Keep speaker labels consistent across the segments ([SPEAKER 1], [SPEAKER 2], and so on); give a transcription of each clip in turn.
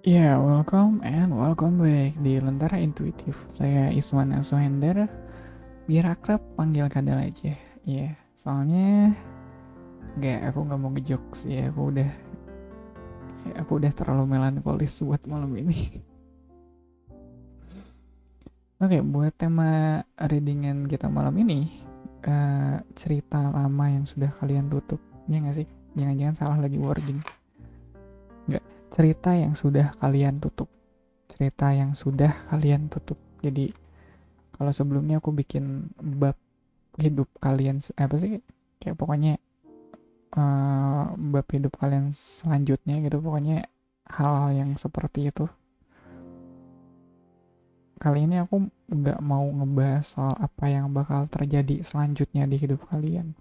[SPEAKER 1] Welcome and welcome back di Lentera Intuitif. Saya Iswan Asuhender, biar akrab panggil Kadal aja. Soalnya aku nggak mau ngejokes ya, aku udah terlalu melankolis buat malam ini. Oke, buat tema readingan kita malam ini, cerita lama yang sudah kalian tutup, ya nggak sih? Jangan-jangan salah lagi wording. Nggak, cerita yang sudah kalian tutup. Cerita yang sudah kalian tutup. Jadi kalau sebelumnya aku bikin bab hidup kalian apa sih, kayak pokoknya bab hidup kalian selanjutnya gitu, pokoknya hal yang seperti itu. Kali ini aku nggak mau ngebahas soal apa yang bakal terjadi selanjutnya di hidup kalian.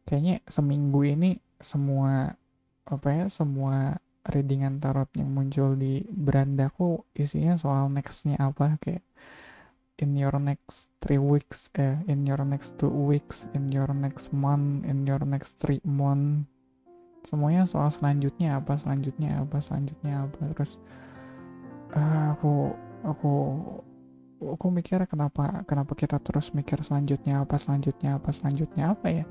[SPEAKER 1] Kayaknya seminggu ini semua readingan tarot yang muncul di berandaku isinya soal nextnya apa, kayak in your next 3 weeks, in your next 2 weeks, in your next month, in your next 3 month. Semuanya soal selanjutnya apa, selanjutnya apa, selanjutnya apa. Terus aku aku aku mikir, kenapa kita terus mikir selanjutnya apa, selanjutnya apa, selanjutnya apa ya?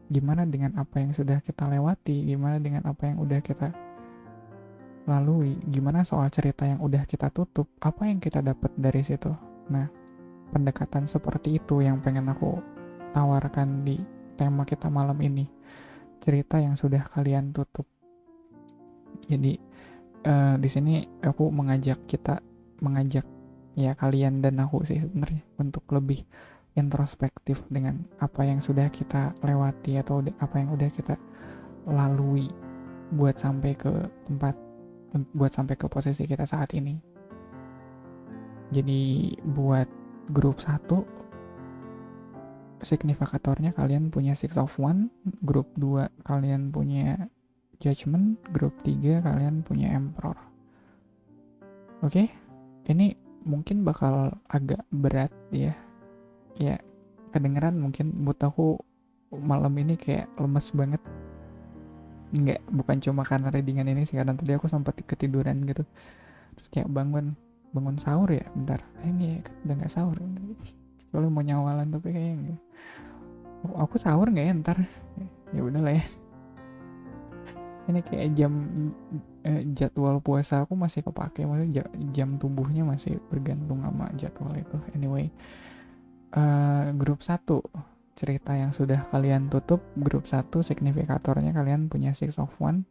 [SPEAKER 1] Gimana dengan apa yang sudah kita lewati? Gimana dengan apa yang udah kita lalui? Gimana soal cerita yang udah kita tutup? Apa yang kita dapat dari situ? Nah, pendekatan seperti itu yang pengen aku tawarkan di tema kita malam ini, cerita yang sudah kalian tutup. Jadi di sini aku mengajak ya kalian dan aku sih sebenarnya untuk lebih introspektif dengan apa yang sudah kita lewati atau apa yang udah kita lalui buat sampai ke tempat, buat sampai ke posisi kita saat ini. Jadi buat grup 1, signifikatornya kalian punya Six of One, grup 2 kalian punya Judgment, grup 3 kalian punya Emperor. Oke, ini mungkin bakal agak berat ya. Ya, kedengeran mungkin buat aku malam ini kayak lemes banget. Enggak, bukan cuma karena readingan ini sih, karena tadi aku sempat ketiduran gitu. Terus kayak bangun bangun sahur ya, bentar. Ini udah nggak sahur. Soalnya mau nyawalan tapi kayaknya enggak. Aku sahur nggak ya ntar? Ya udahlah ya. Ini kayak jadwal puasa aku masih kepake, maksudnya jam tubuhnya masih bergantung sama jadwal itu. Anyway, grup 1, cerita yang sudah kalian tutup. Grup 1 signifikatornya kalian punya Six of One,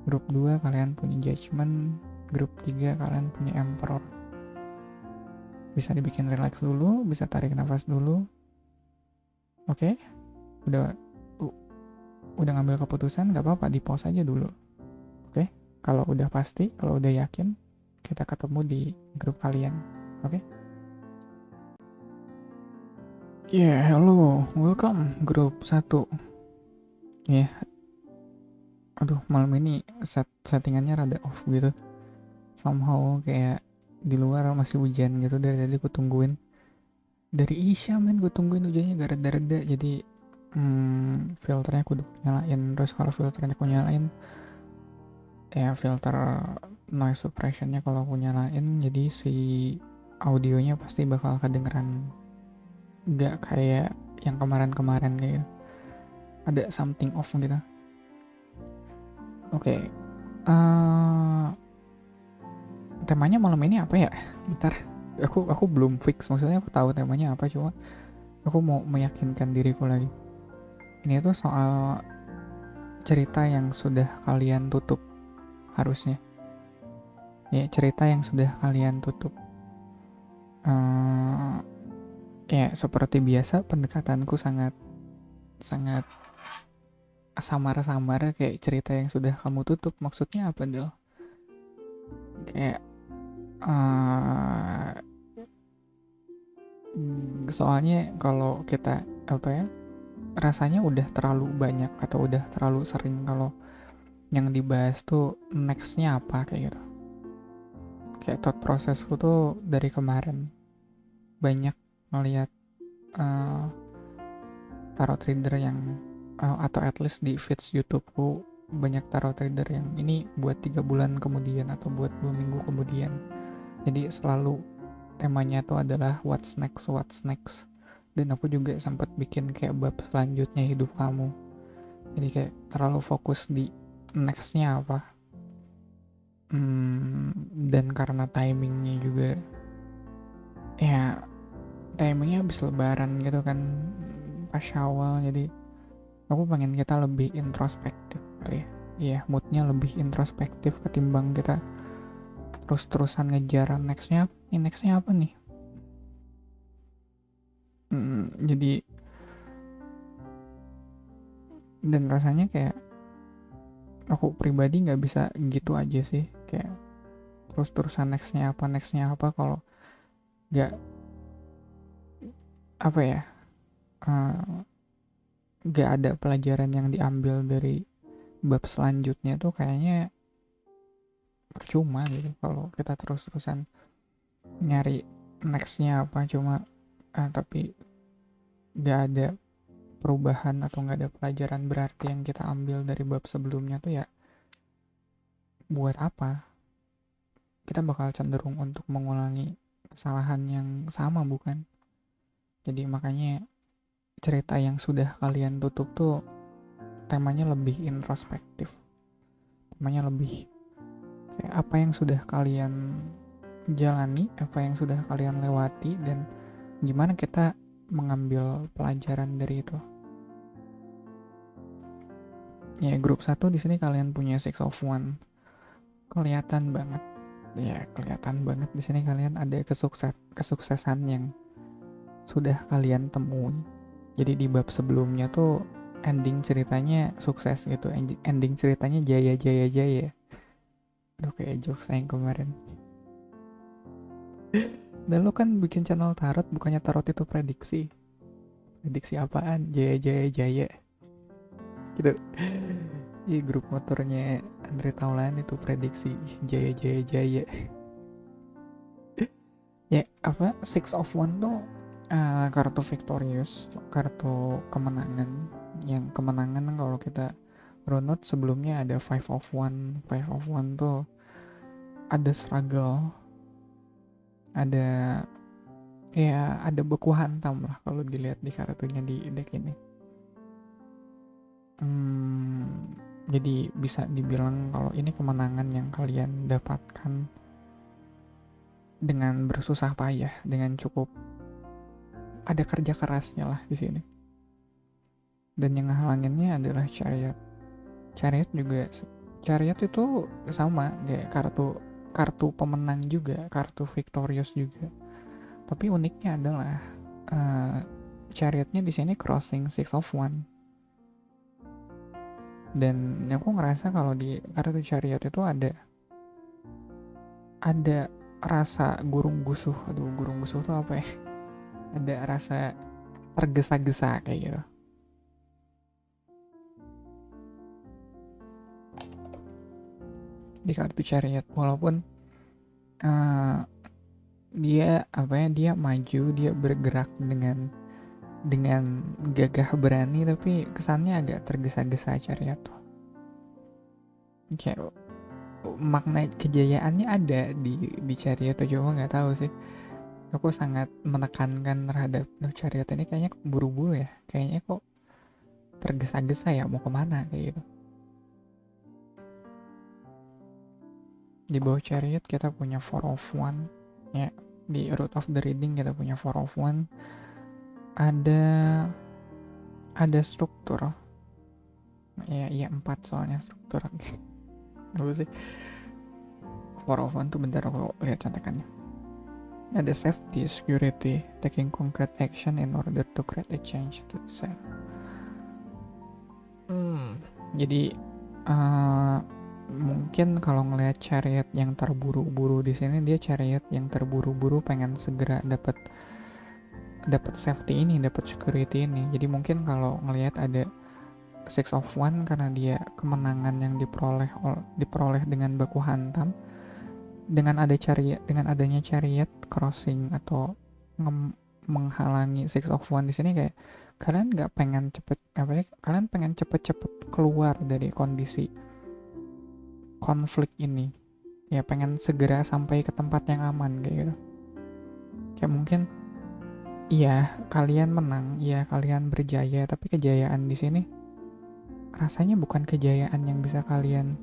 [SPEAKER 1] grup 2 kalian punya Judgment, grup 3 kalian punya Emperor. Bisa dibikin relax dulu, bisa tarik nafas dulu. Oke, udah udah ngambil keputusan, nggak apa-apa, di pause aja dulu. Oke, kalau udah pasti, kalau udah yakin, kita ketemu di grup kalian. Oke. Hello, welcome grup 1. Aduh, malam ini settingannya rada off gitu. Somehow kayak di luar masih hujan gitu, dari tadi aku tungguin. Dari Isya men, gue tungguin hujannya gak reda-reda. Jadi filternya aku nyalain. Terus kalau filternya aku nyalain, ya filter noise suppressionnya kalau aku nyalain, jadi si audionya pasti bakal kedengeran gak kayak yang kemarin-kemarin kayak gitu. Ada something off gitu. Oke, temanya malam ini apa ya? Bentar, aku belum fix, maksudnya aku tahu temanya apa, cuma aku mau meyakinkan diriku lagi. Ini tuh soal cerita yang sudah kalian tutup, harusnya ya, cerita yang sudah kalian tutup. Ya seperti biasa, pendekatanku sangat sangat samar-samar, kayak cerita yang sudah kamu tutup. Maksudnya apa Del? Kayak soalnya kalau kita apa ya, rasanya udah terlalu banyak atau udah terlalu sering kalau yang dibahas tuh nextnya apa kayak gitu. Kayak thought prosesku tuh dari kemarin banyak ngeliat tarot reader yang atau at least di feeds YouTubeku banyak tarot reader yang ini buat 3 bulan kemudian atau buat 2 minggu kemudian. Jadi selalu temanya tuh adalah what's next, what's next. Dan aku juga sempat bikin kayak bab selanjutnya hidup kamu. Jadi kayak terlalu fokus di nextnya apa. Dan karena timingnya juga, ya timingnya habis lebaran gitu kan, pas Syawal, jadi aku pengen kita lebih introspektif kali ya. Iya, moodnya lebih introspektif ketimbang kita terus-terusan ngejar nextnya apa nih. Jadi dan rasanya kayak aku pribadi nggak bisa gitu aja sih, kayak terus-terusan nextnya apa kalau nggak, apa ya, nggak ada pelajaran yang diambil dari bab selanjutnya tuh kayaknya percuma gitu kalau kita terus-terusan nyari nextnya apa, cuma tapi nggak ada perubahan atau nggak ada pelajaran berarti yang kita ambil dari bab sebelumnya tuh ya buat apa. Kita bakal cenderung untuk mengulangi kesalahan yang sama, bukan? Jadi makanya cerita yang sudah kalian tutup tuh temanya lebih introspektif, temanya lebih kayak apa yang sudah kalian jalani, apa yang sudah kalian lewati, dan gimana kita mengambil pelajaran dari itu. Ya, grup 1 di sini kalian punya Six of One. Kelihatan banget. Ya, kelihatan banget di sini kalian ada kesuksesan yang sudah kalian temui. Jadi di bab sebelumnya tuh ending ceritanya sukses gitu. Ending ceritanya jaya. Aduh, kayak jokes yang kemarin. Dan lo kan bikin channel tarot, bukannya tarot itu prediksi. Prediksi apaan? Jaya. Gitu. Iya, grup motornya Andre Taulani itu prediksi jaya. Ya, apa? Six of One tuh kartu victorious, kartu kemenangan. Yang kemenangan kalau kita runut sebelumnya ada Five of One. Five of One tuh ada struggle, ada, ya ada beku hantam lah kalau dilihat di kartunya di deck ini. Jadi bisa dibilang kalau ini kemenangan yang kalian dapatkan dengan bersusah payah, dengan cukup ada kerja kerasnya lah di sini. Dan yang ngehalanginnya adalah Chariot. Chariot itu sama kayak kartu pemenang juga, kartu victorious juga. Tapi uniknya adalah Chariotnya di sini crossing Six of One. Dan aku ngerasa kalau di kartu Chariot itu ada rasa gurung gusuh. Aduh, gurung gusuh tuh apa ya? Ada rasa tergesa-gesa kayak gitu. Di kartu Chariot, walaupun dia maju, dia bergerak dengan gagah berani, tapi kesannya agak tergesa-gesa Chariot tuh. Kayak makna kejayaannya ada di Chariot tuh, cuma nggak tahu sih. Aku sangat menekankan terhadap Chariot ini, kayaknya buru-buru ya, kayaknya kok tergesa-gesa ya, mau kemana kayak gitu. Di bawah Chariot kita punya Four of One ya, di root of the reading kita punya Four of One. Ada struktur ya, 4 soalnya struktur. Apa sih Four of One tuh? Bentar aku lihat contekannya. Ada safety, security, taking concrete action in order to create a change to the self. Jadi mungkin kalau ngelihat Chariot yang terburu-buru di sini, dia Chariot yang terburu-buru pengen segera dapat safety ini, dapat security ini. Jadi mungkin kalau ngelihat ada Six of One karena dia kemenangan yang diperoleh dengan baku hantam, dengan adanya Chariot crossing atau menghalangi Six of One di sini, kayak kalian pengen cepet keluar dari kondisi konflik ini, ya pengen segera sampai ke tempat yang aman kayak gitu. Kayak mungkin iya kalian menang, iya kalian berjaya, tapi kejayaan di sini rasanya bukan kejayaan yang bisa kalian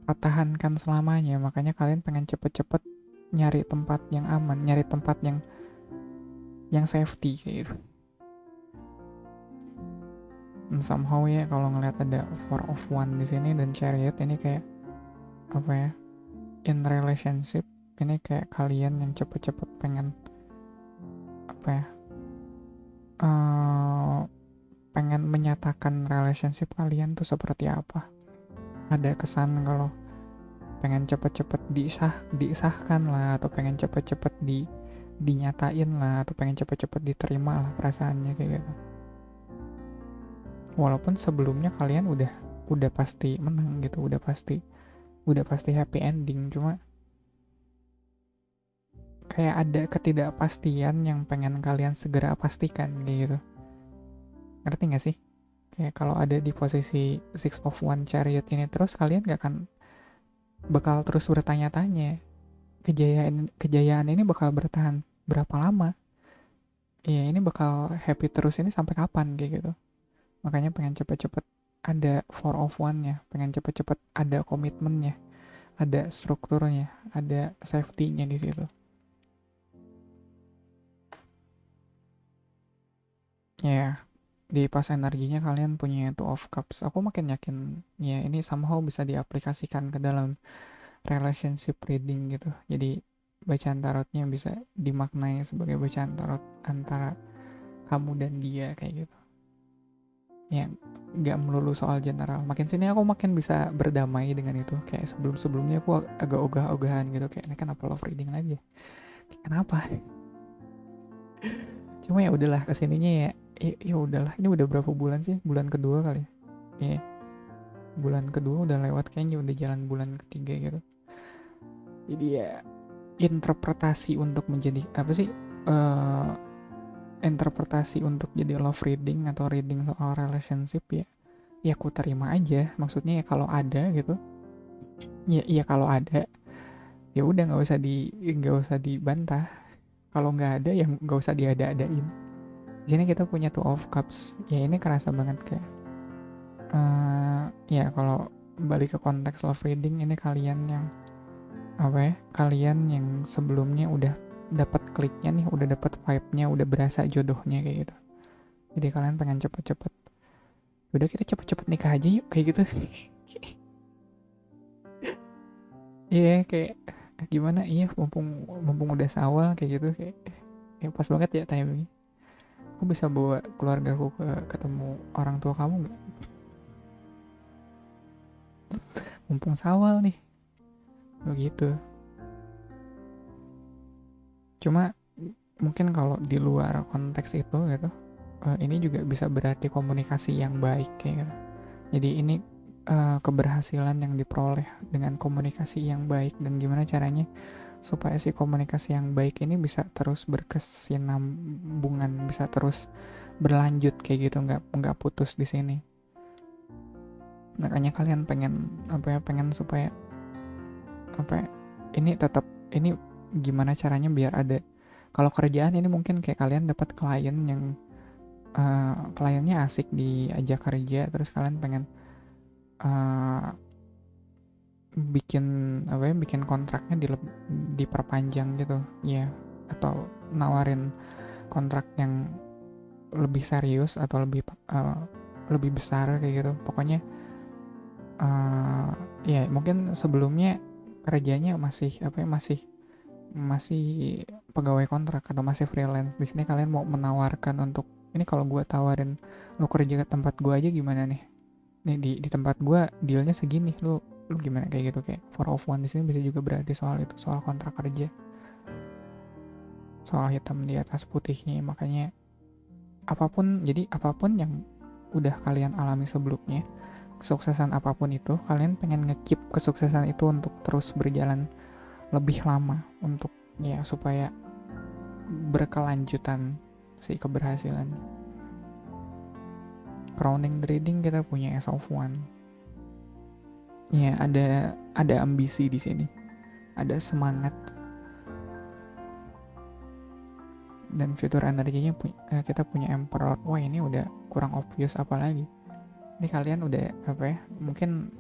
[SPEAKER 1] pertahankan selamanya. Makanya kalian pengen cepet-cepet nyari tempat yang aman, nyari tempat yang safety kayak gitu. And somehow ya kalau ngeliat ada Four of One di sini dan Chariot ini kayak apa ya? In relationship ini kayak kalian yang cepet-cepet pengen apa ya? eh pengen menyatakan relationship kalian tuh seperti apa. Ada kesan kalau pengen cepet-cepet disahkan lah, atau pengen cepet-cepet dinyatain lah, atau pengen cepet-cepet diterima lah perasaannya kayak gitu. Walaupun sebelumnya kalian udah pasti menang gitu, udah pasti happy ending, cuma kayak ada ketidakpastian yang pengen kalian segera pastikan kayak gitu. Ngerti gak sih? Kayak kalau ada di posisi Six of One Chariot ini terus, kalian gak akan bakal terus bertanya-tanya kejayaan ini bakal bertahan berapa lama. Iya, ini bakal happy terus ini sampai kapan kayak gitu. Makanya pengen cepet-cepet ada Four of One-nya, pengen cepet-cepet ada komitmennya, ada strukturnya, ada safety-nya di situ. Ya, di pas energinya kalian punya Two of Cups. Aku makin yakin ya ini somehow bisa diaplikasikan ke dalam relationship reading gitu. Jadi bacaan tarotnya bisa dimaknai sebagai bacaan tarot antara kamu dan dia kayak gitu. Ya, nggak melulu soal general. Makin sini aku makin bisa berdamai dengan itu. Kayak sebelumnya aku agak ogah-ogahan gitu. Kayak ini kenapa love reading lagi ya? Kenapa? Cuma ya udahlah kesininya ya. Ya udahlah. Ini udah berapa bulan sih? Bulan kedua kali. Ya, bulan kedua udah lewat, kayaknya udah jalan bulan ketiga gitu. Jadi ya interpretasi untuk menjadi apa sih? Interpretasi untuk jadi love reading atau reading soal relationship ya aku terima aja. Maksudnya ya kalau ada gitu, ya kalau ada ya udah nggak usah dibantah. Kalau nggak ada ya nggak usah diada-adain. Di sini kita punya Two of Cups, ya ini kerasa banget kayak ya kalau balik ke konteks love reading, ini kalian yang apa ya, kalian yang sebelumnya udah dapat kliknya nih, udah dapat vibe-nya, udah berasa jodohnya kayak gitu. Jadi kalian pengen cepet-cepet, udah kita cepet-cepet nikah aja yuk kayak gitu. Iya, kayak gimana, iya mumpung udah sawal kayak gitu, kayak ya pas banget ya timingnya. Aku bisa bawa keluarga aku ketemu orang tua kamu nggak, mumpung sawal nih begitu. Cuma mungkin kalau di luar konteks itu gitu, ini juga bisa berarti komunikasi yang baik kayak gitu. Jadi ini keberhasilan yang diperoleh dengan komunikasi yang baik, dan gimana caranya supaya si komunikasi yang baik ini bisa terus berkesinambungan, bisa terus berlanjut kayak gitu, nggak putus di sini. Makanya kalian pengen apa ya, pengen supaya apa ya, ini tetap ini gimana caranya biar ada, kalau kerjaan ini mungkin kayak kalian dapat klien yang kliennya asik diajak kerja, terus kalian pengen uh, bikin apa ya, bikin kontraknya diperpanjang gitu ya, atau nawarin kontrak yang lebih serius atau lebih besar kayak gitu. Pokoknya ya mungkin sebelumnya kerjanya masih apa ya, masih pegawai kontrak atau masih freelance. Di sini kalian mau menawarkan untuk ini, kalau gue tawarin lu kerja ke tempat gue aja gimana nih, di tempat gue dealnya segini, lu gimana kayak gitu. Kayak Four of One di sini bisa juga berarti soal itu, soal kontrak kerja, soal hitam di atas putihnya. Makanya apapun yang udah kalian alami sebelumnya, kesuksesan apapun itu, kalian pengen nge-keep kesuksesan itu untuk terus berjalan lebih lama, untuk ya supaya berkelanjutan si keberhasilan. Crowning reading kita punya Ace of One. Ya, ada ambisi di sini, ada semangat. Dan fitur energinya kita punya emperor. Wah, ini udah kurang obvious apa lagi. Ini kalian udah apa ya? Mungkin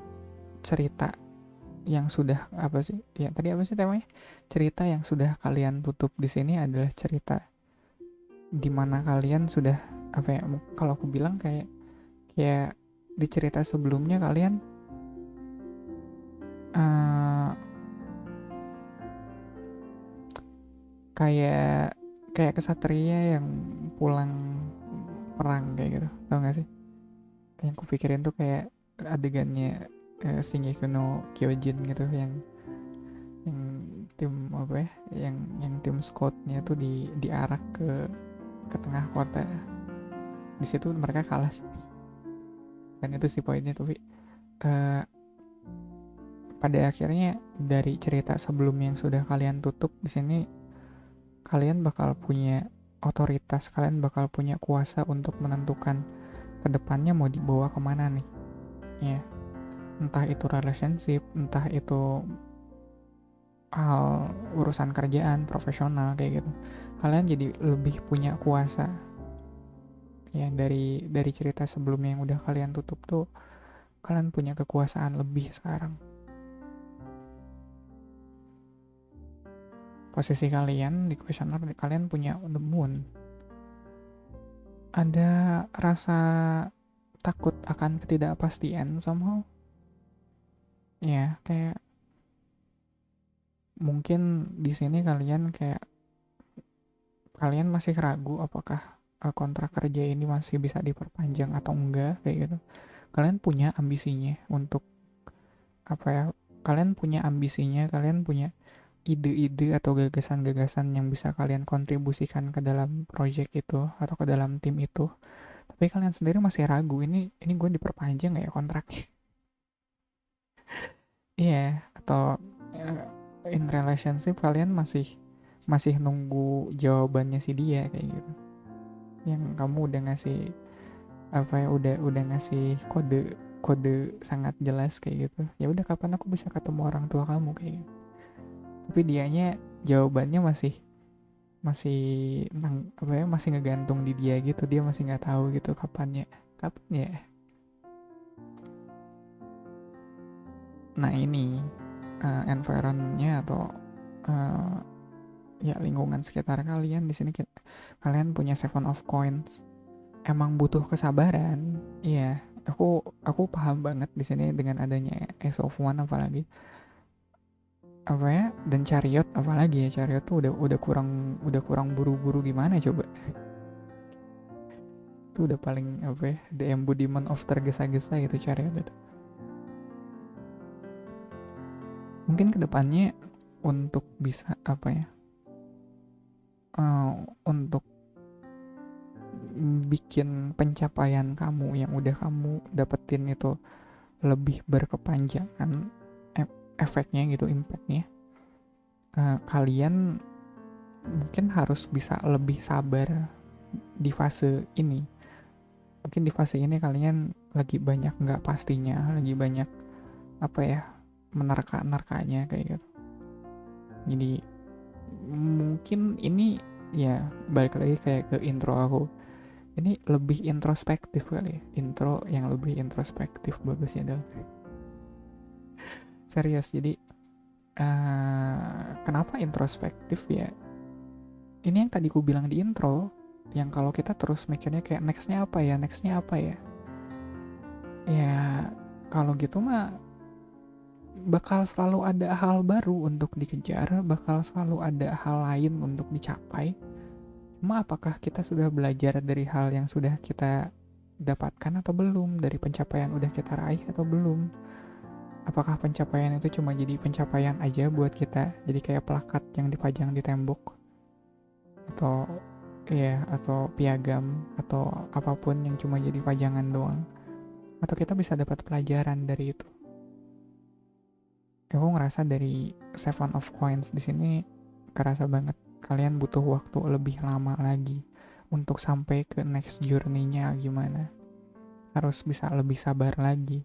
[SPEAKER 1] cerita yang sudah apa sih? Ya tadi apa sih temanya? Cerita yang sudah kalian tutup di sini adalah cerita dimana kalian sudah apa ya? Kalau aku bilang kayak di cerita sebelumnya kalian uh, kayak kayak kesatria yang pulang perang kayak gitu, tau gak sih? Yang kupikirin tuh kayak adegannya Shingeki no Kyojin gitu, yang tim apa ya, yang tim scoutnya tuh diarak ke tengah kota. Di situ mereka kalah sih, dan itu sih poinnya. Tapi uh, pada akhirnya dari cerita sebelum yang sudah kalian tutup di sini, kalian bakal punya otoritas, kalian bakal punya kuasa untuk menentukan kedepannya mau dibawa kemana nih, ya. Entah itu relationship, entah itu hal urusan kerjaan profesional kayak gitu, kalian jadi lebih punya kuasa. Ya, dari cerita sebelumnya yang udah kalian tutup tuh, kalian punya kekuasaan lebih sekarang. Posisi kalian di questioner, kalian punya the moon. Ada rasa takut akan ketidakpastian somehow. Ya, kayak mungkin di sini kalian masih ragu apakah kontrak kerja ini masih bisa diperpanjang atau enggak kayak gitu. Kalian punya ambisinya untuk apa ya? Kalian punya ambisinya, kalian punya ide-ide atau gagasan-gagasan yang bisa kalian kontribusikan ke dalam project itu atau ke dalam tim itu. Tapi kalian sendiri masih ragu, ini gue diperpanjang nggak ya kontraknya? Iya, yeah, atau in relationship kalian masih masih nunggu jawabannya si dia kayak gitu. Yang kamu udah ngasih apa ya, udah ngasih kode kode sangat jelas kayak gitu. Ya udah, kapan aku bisa ketemu orang tua kamu kayak gitu. Tapi dianya jawabannya masih masih apa ya, masih ngegantung di dia gitu. Dia masih nggak tahu gitu kapan ya. Nah, ini environmentnya atau uh, ya lingkungan sekitar kalian di sini. Kalian punya Seven of Coins, emang butuh kesabaran. Iya, aku paham banget di sini dengan adanya Ace of One apalagi apa ya, dan Chariot apalagi ya. Chariot tuh udah kurang buru-buru gimana coba. Itu udah paling apa ya, the embodiment of tergesa-gesa gitu Chariot itu. Mungkin kedepannya untuk bisa apa ya, untuk bikin pencapaian kamu yang udah kamu dapetin itu lebih berkepanjangan, efeknya gitu, impactnya, kalian mungkin harus bisa lebih sabar di fase ini. Mungkin di fase ini kalian lagi banyak nggak pastinya, lagi banyak apa ya, menerka-nerkanya kayak gitu. Jadi mungkin ini ya balik lagi kayak ke intro aku, ini lebih introspektif kali ya. Intro yang lebih introspektif bagusnya adalah serius. Jadi kenapa introspektif ya, ini yang tadi ku bilang di intro, yang kalau kita terus mikirnya kayak nextnya apa ya, nextnya apa ya, ya kalau gitu mah bakal selalu ada hal baru untuk dikejar, bakal selalu ada hal lain untuk dicapai. Cuma apakah kita sudah belajar dari hal yang sudah kita dapatkan atau belum, dari pencapaian udah kita raih atau belum? Apakah pencapaian itu cuma jadi pencapaian aja buat kita, jadi kayak plakat yang dipajang di tembok, atau ya, atau piagam, atau apapun yang cuma jadi pajangan doang, atau kita bisa dapat pelajaran dari itu? Aku ngerasa dari Seven of Coins di sini kerasa banget kalian butuh waktu lebih lama lagi untuk sampai ke next journey-nya gimana. Harus bisa lebih sabar lagi.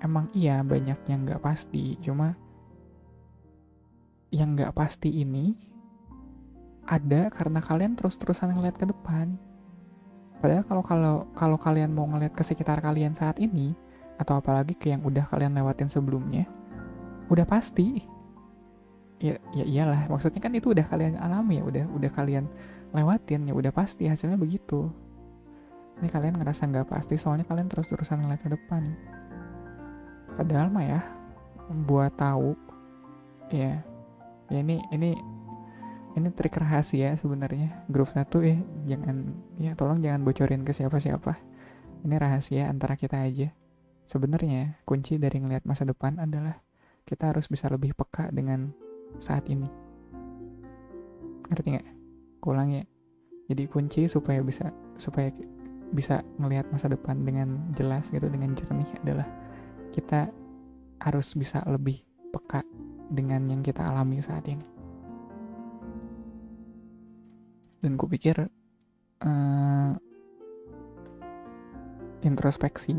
[SPEAKER 1] emang iya banyak yang nggak pasti, cuma yang nggak pasti ini ada karena kalian terus-terusan ngeliat ke depan. Padahal kalau kalian mau ngeliat ke sekitar kalian saat ini, atau apalagi ke yang udah kalian lewatin sebelumnya, udah pasti. Ya iyalah, maksudnya kan itu udah kalian alami ya, udah kalian lewatin ya, udah pasti hasilnya begitu. Ini kalian ngerasa nggak pasti soalnya kalian terus-terusan ngeliat ke depan. Padahal mah ya, buat tahu ya, ya ini trik rahasia sebenarnya. Grup satu ya, jangan, ya tolong jangan bocorin ke siapa-siapa. Ini rahasia antara kita aja. Sebenarnya kunci dari ngelihat masa depan adalah kita harus bisa lebih peka dengan saat ini. Ngerti nggak? Ulang ya. Jadi kunci supaya bisa ngelihat masa depan dengan jelas gitu, dengan jernih adalah kita harus bisa lebih peka dengan yang kita alami saat ini. Dan kupikir introspeksi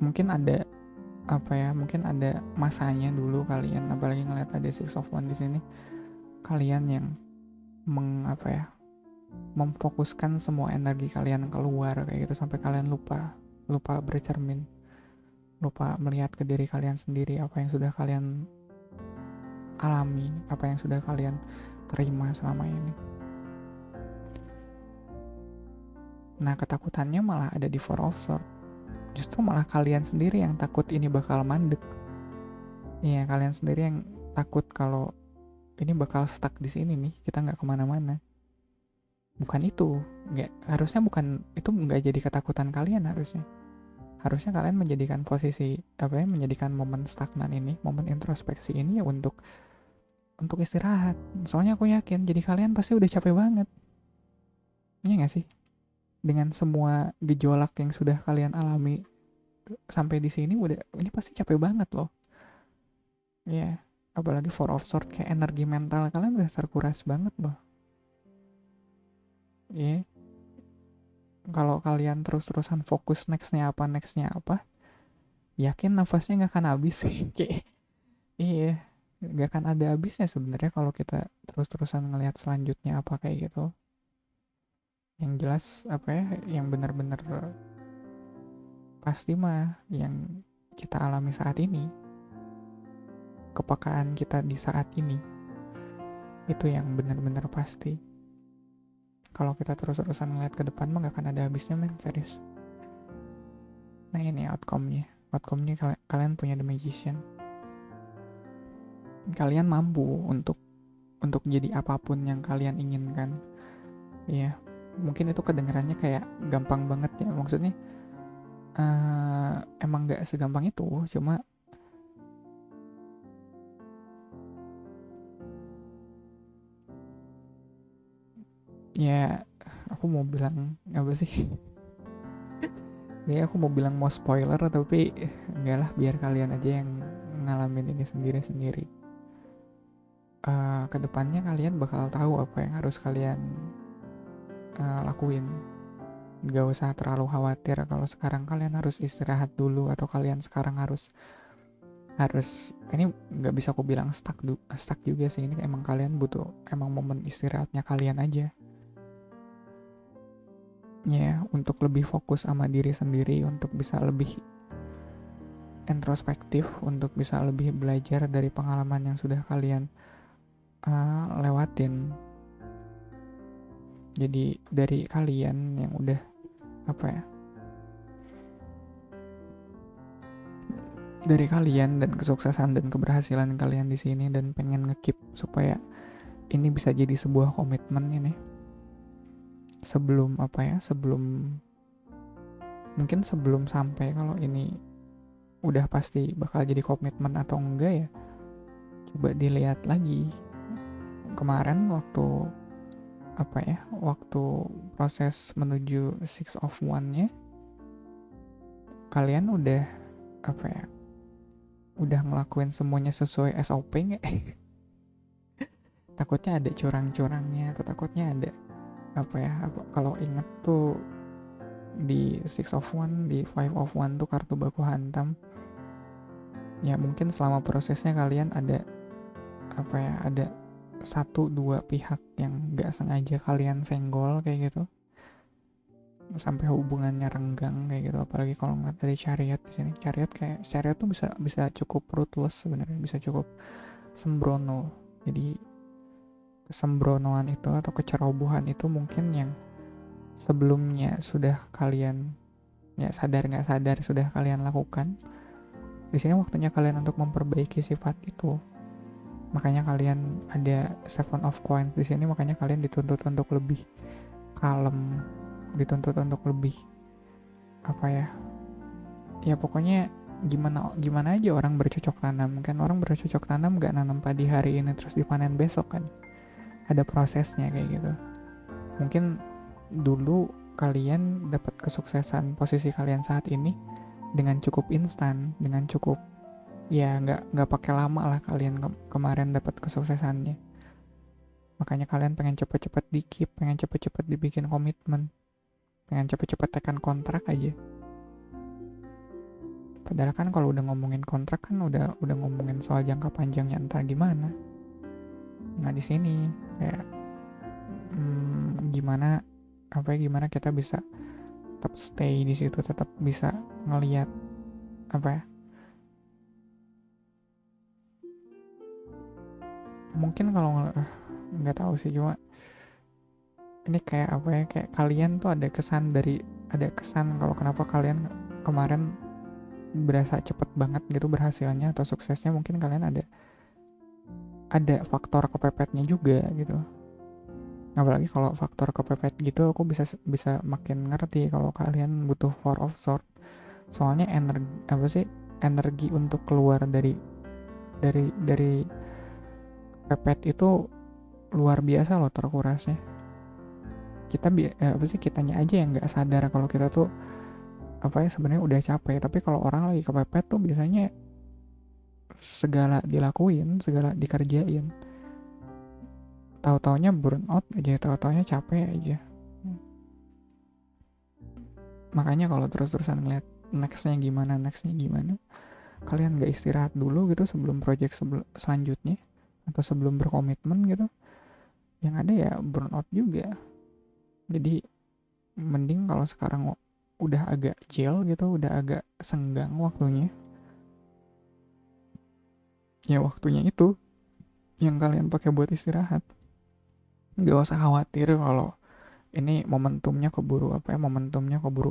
[SPEAKER 1] mungkin ada mungkin ada masanya dulu kalian, apalagi ngeliat ada Six of One di sini, kalian yang memfokuskan semua energi kalian keluar kayak gitu sampai kalian lupa bercermin, lupa melihat ke diri kalian sendiri, apa yang sudah kalian alami, apa yang sudah kalian terima selama ini. Nah, ketakutannya malah ada di Four of Swords. Justru malah kalian sendiri yang takut ini bakal mandek. Iya, kalian sendiri yang takut kalau ini bakal stuck di sini nih, kita nggak kemana-mana. Bukan itu, nggak jadi ketakutan kalian harusnya. Harusnya kalian menjadikan menjadikan momen stagnan ini, momen introspeksi ini ya untuk istirahat. Soalnya aku yakin jadi kalian pasti udah capek banget. Iya nggak sih? Dengan semua gejolak yang sudah kalian alami sampai di sini, ini pasti capek banget loh. Ya, apalagi Four of Swords, kayak energi mental kalian udah terkuras banget loh. Ya, kalau kalian terus-terusan fokus nextnya apa, yakin nafasnya nggak akan habis sih. Kayak, iya, nggak akan ada habisnya sebenarnya kalau kita terus-terusan ngelihat selanjutnya apa kayak gitu. Yang jelas yang benar-benar pasti mah yang kita alami saat ini, kepekaan kita di saat ini, itu yang benar-benar pasti. Kalau kita terus-terusan ngeliat ke depan mah gak akan ada habisnya, men, serius. Nah, ini outcome-nya kalian punya The Magician. Kalian mampu untuk jadi apapun yang kalian inginkan. Iya, mungkin itu kedengarannya kayak gampang banget ya, maksudnya emang gak segampang itu, cuma ya aku mau bilang apa sih, ya aku mau bilang mau spoiler tapi enggak lah, biar kalian aja yang ngalamin ini sendiri-sendiri. Kedepannya kalian bakal tahu apa yang harus kalian lakuin. Gak usah terlalu khawatir kalau sekarang kalian harus istirahat dulu, atau kalian sekarang harus ini nggak bisa aku bilang stuck juga sih, ini emang kalian butuh momen istirahatnya kalian aja ya, untuk lebih fokus sama diri sendiri, untuk bisa lebih introspektif, untuk bisa lebih belajar dari pengalaman yang sudah kalian lewatin. Jadi dari kalian yang udah dari kalian dan kesuksesan dan keberhasilan kalian di sini, dan pengen nge-keep supaya ini bisa jadi sebuah komitmen ini. Sebelum sebelum sampai kalau ini udah pasti bakal jadi komitmen atau enggak ya, coba dilihat lagi kemarin waktu proses menuju Six of One-nya, kalian udah udah ngelakuin semuanya sesuai SOP nggak? Takutnya ada curang-curangnya, atau takutnya ada kalau inget tuh di Six of One, di Five of One tuh kartu baku hantam. Ya mungkin selama prosesnya kalian ada ada satu dua pihak yang nggak sengaja kalian senggol kayak gitu, sampai hubungannya renggang kayak gitu. Apalagi kalau ngeliat dari Chariot di sini, Chariot tuh bisa cukup ruthless sebenarnya, bisa cukup sembrono. Jadi kesembronoan itu atau kecerobohan itu mungkin yang sebelumnya sudah kalian, ya sadar nggak sadar sudah kalian lakukan. Di sini waktunya kalian untuk memperbaiki sifat itu. Makanya kalian ada Seven of Coins di sini, makanya kalian dituntut untuk lebih kalem, dituntut untuk lebih ya pokoknya gimana aja orang bercocok tanam kan. Orang bercocok tanam gak nanam padi hari ini terus dipanen besok kan, ada prosesnya kayak gitu. Mungkin dulu kalian dapat kesuksesan posisi kalian saat ini dengan cukup instan, dengan cukup ya nggak pakai lama lah kalian kemarin dapat kesuksesannya. Makanya kalian pengen cepet-cepet di-keep, pengen cepet-cepet dibikin komitmen, pengen cepet-cepet tekan kontrak aja. Padahal kan kalau udah ngomongin kontrak kan udah ngomongin soal jangka panjangnya entar gimana. Nah di sini kayak gimana kita bisa tetap stay di situ, tetap bisa ngelihat mungkin kalau nggak tahu sih, cuma ini kayak kayak kalian tuh ada kesan kalau kenapa kalian kemarin berasa cepet banget gitu berhasilnya atau suksesnya. Mungkin kalian ada faktor kepepetnya juga gitu. Apalagi kalau faktor kepepet gitu, aku bisa makin ngerti kalau kalian butuh Four of Swords. Soalnya energi untuk keluar dari pepet itu luar biasa loh terkurasnya. Kitanya aja yang nggak sadar kalau kita tuh sebenarnya udah capek. Tapi kalau orang lagi kepepet tuh biasanya segala dilakuin, segala dikerjain, tahu-taunya burn out aja, tahu-taunya capek aja. Makanya kalau terus-terusan ngeliat nextnya gimana, kalian nggak istirahat dulu gitu sebelum project selanjutnya atau sebelum berkomitmen gitu, yang ada ya burn out juga. Jadi mending kalau sekarang udah agak chill gitu, udah agak senggang waktunya, ya waktunya itu yang kalian pakai buat istirahat. Nggak usah khawatir kalau ini momentumnya keburu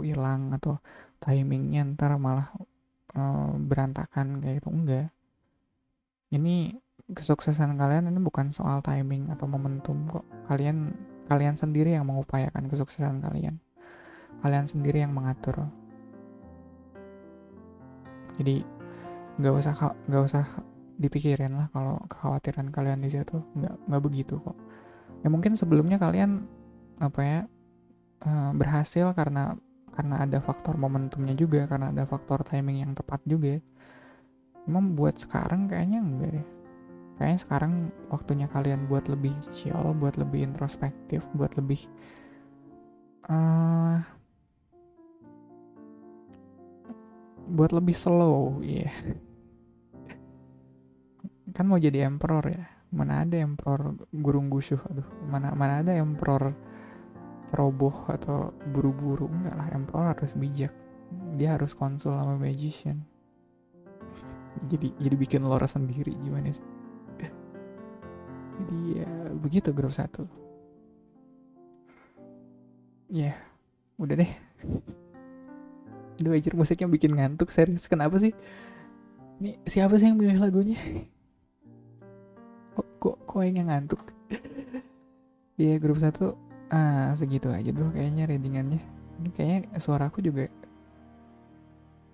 [SPEAKER 1] hilang atau timingnya ntar malah berantakan kayak gitu. Enggak, ini kesuksesan kalian ini bukan soal timing atau momentum kok. Kalian sendiri yang mengupayakan kesuksesan kalian sendiri yang mengatur. Jadi nggak usah dipikirin lah kalau kekhawatiran kalian di situ. Nggak begitu kok. Ya mungkin sebelumnya kalian berhasil karena ada faktor momentumnya juga, karena ada faktor timing yang tepat juga. Cuma buat sekarang kayaknya enggak deh. Kayaknya sekarang waktunya kalian buat lebih chill, buat lebih introspektif, buat lebih slow, ya. Yeah. Kan mau jadi emperor ya. Mana ada emperor gurung gusuh, aduh. Mana ada emperor ceroboh atau buru-buru. Enggak lah, emperor harus bijak. Dia harus konsul sama magician. Jadi bikin lore sendiri gimana sih? Jadi ya begitu grup 1. Ya, udah deh. Aduh anjir, musiknya bikin ngantuk, serius. Kenapa sih? Ini siapa sih yang milih lagunya? Kok yang ngantuk? Ya grup 1 segitu aja dulu kayaknya readingannya. Ini kayaknya suaraku juga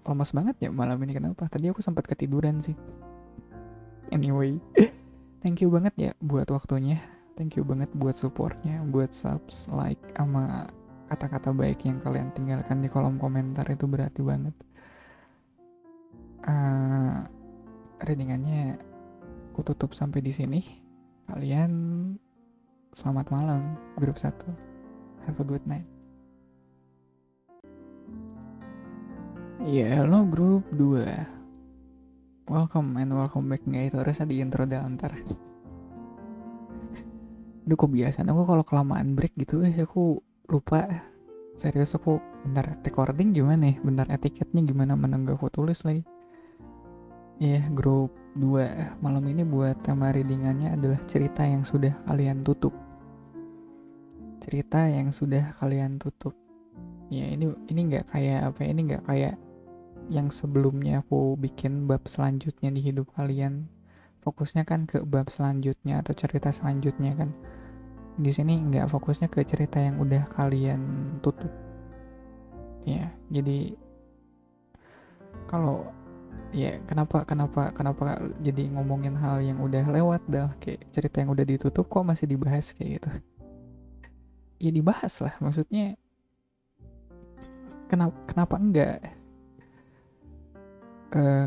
[SPEAKER 1] lemas banget ya malam ini, kenapa? Tadi aku sempat ketiduran sih. Anyway, thank you banget ya buat waktunya. Thank you banget buat supportnya, buat subs, like, sama kata-kata baik yang kalian tinggalkan di kolom komentar, itu berarti banget. Readingannya aku tutup sampai di sini. Kalian selamat malam grup 1. Have a good night. Ya, halo grup 2. Welcome and welcome back. Nggak, itu harusnya di intro dah ntar. Duh, kebiasaan aku kalau kelamaan break gitu aku lupa. Serius aku bentar recording gimana ya? Bentar etiketnya gimana, mana nggak aku tulis lagi. Ya, grup 2 malam ini buat tema readingannya adalah cerita yang sudah kalian tutup. Cerita yang sudah kalian tutup. Ya, ini nggak kayak apa ya? Ini nggak kayak yang sebelumnya aku bikin bab selanjutnya di hidup kalian. Fokusnya kan ke bab selanjutnya atau cerita selanjutnya kan. Di sini nggak, fokusnya ke cerita yang udah kalian tutup. Ya, jadi kalau ya kenapa jadi ngomongin hal yang udah lewat dah, kayak cerita yang udah ditutup kok masih dibahas kayak gitu. Ya dibahas lah, maksudnya kenapa enggak.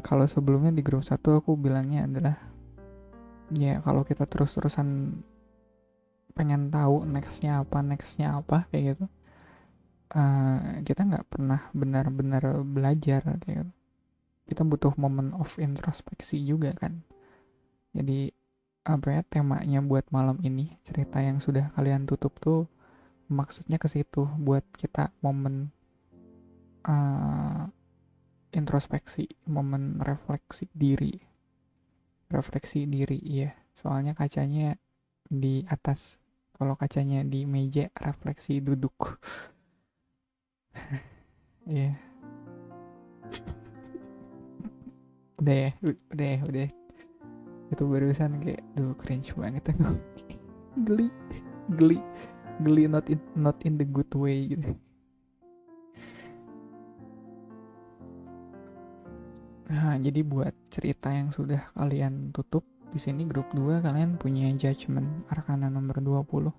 [SPEAKER 1] Kalau sebelumnya di grup 1 aku bilangnya adalah ya kalau kita terus-terusan pengen tahu nextnya apa kayak gitu, kita nggak pernah benar-benar belajar kayak gitu. Kita butuh momen of introspeksi juga kan. Jadi apa ya, temanya buat malam ini cerita yang sudah kalian tutup tuh maksudnya ke situ, buat kita momen uh, introspeksi, momen refleksi diri ya. Soalnya kacanya di atas, kalau kacanya di meja refleksi duduk. Ya, yeah. Udah. Itu barusan kayak duh cringe banget aku. geli geli geli, not in the good way gitu. Nah, jadi buat cerita yang sudah kalian tutup, di sini grup 2 kalian punya judgment arkana nomor 20.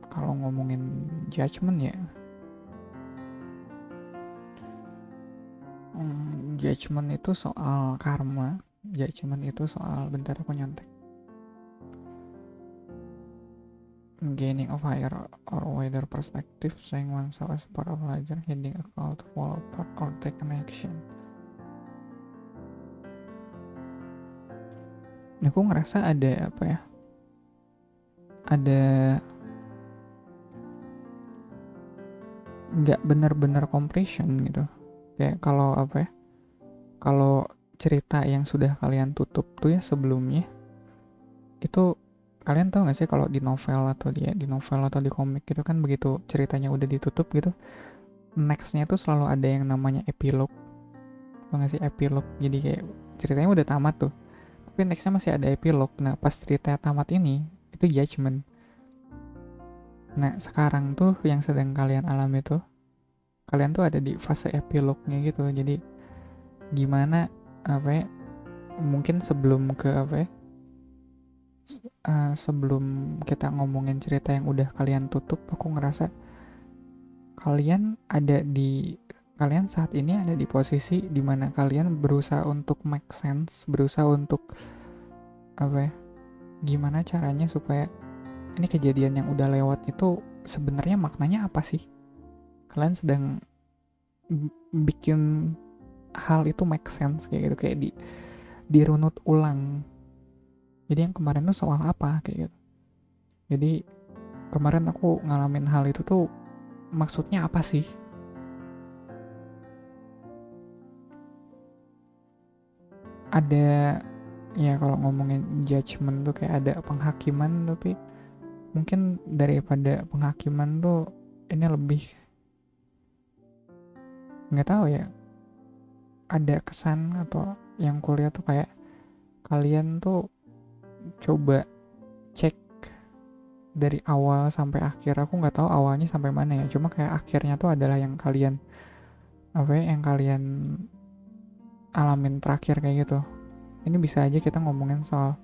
[SPEAKER 1] Kalau ngomongin judgment ya, judgment itu soal karma. Judgment itu soal, bentar aku nyontek, gaining of higher or wider perspective, saying oneself as part of larger, heading a call to follow part or take an action. Aku ngerasa ada apa ya, ada nggak benar-benar completion gitu. Kayak kalau apa ya, kalau cerita yang sudah kalian tutup tuh ya sebelumnya, itu kalian tahu nggak sih kalau di novel atau di komik gitu kan, begitu ceritanya udah ditutup gitu, nextnya tuh selalu ada yang namanya epilog. Tahu nggak sih epilog? Jadi kayak ceritanya udah tamat tuh, tapi nextnya masih ada epilog. Nah pas cerita tamat ini itu judgment. Nah sekarang tuh yang sedang kalian alami tuh, kalian tuh ada di fase epilognya gitu. Jadi gimana apa ya, mungkin sebelum ke apa ya, sebelum kita ngomongin cerita yang udah kalian tutup, aku ngerasa kalian saat ini ada di posisi dimana kalian berusaha untuk make sense, berusaha untuk apa ya, gimana caranya supaya ini kejadian yang udah lewat itu sebenarnya maknanya apa sih. Kalian sedang bikin hal itu make sense kayak gitu, kayak dirunut ulang. Jadi yang kemarin tuh soal apa kayak gitu. Jadi kemarin aku ngalamin hal itu tuh maksudnya apa sih? Ada ya, kalau ngomongin judgment tuh kayak ada penghakiman, tapi mungkin daripada penghakiman tuh ini lebih, nggak tahu ya, ada kesan atau yang kuliah tuh kayak kalian tuh coba cek dari awal sampai akhir. Aku nggak tahu awalnya sampai mana ya, cuma kayak akhirnya tuh adalah yang kalian apa ya, yang kalian alamin terakhir kayak gitu. Ini bisa aja kita ngomongin soal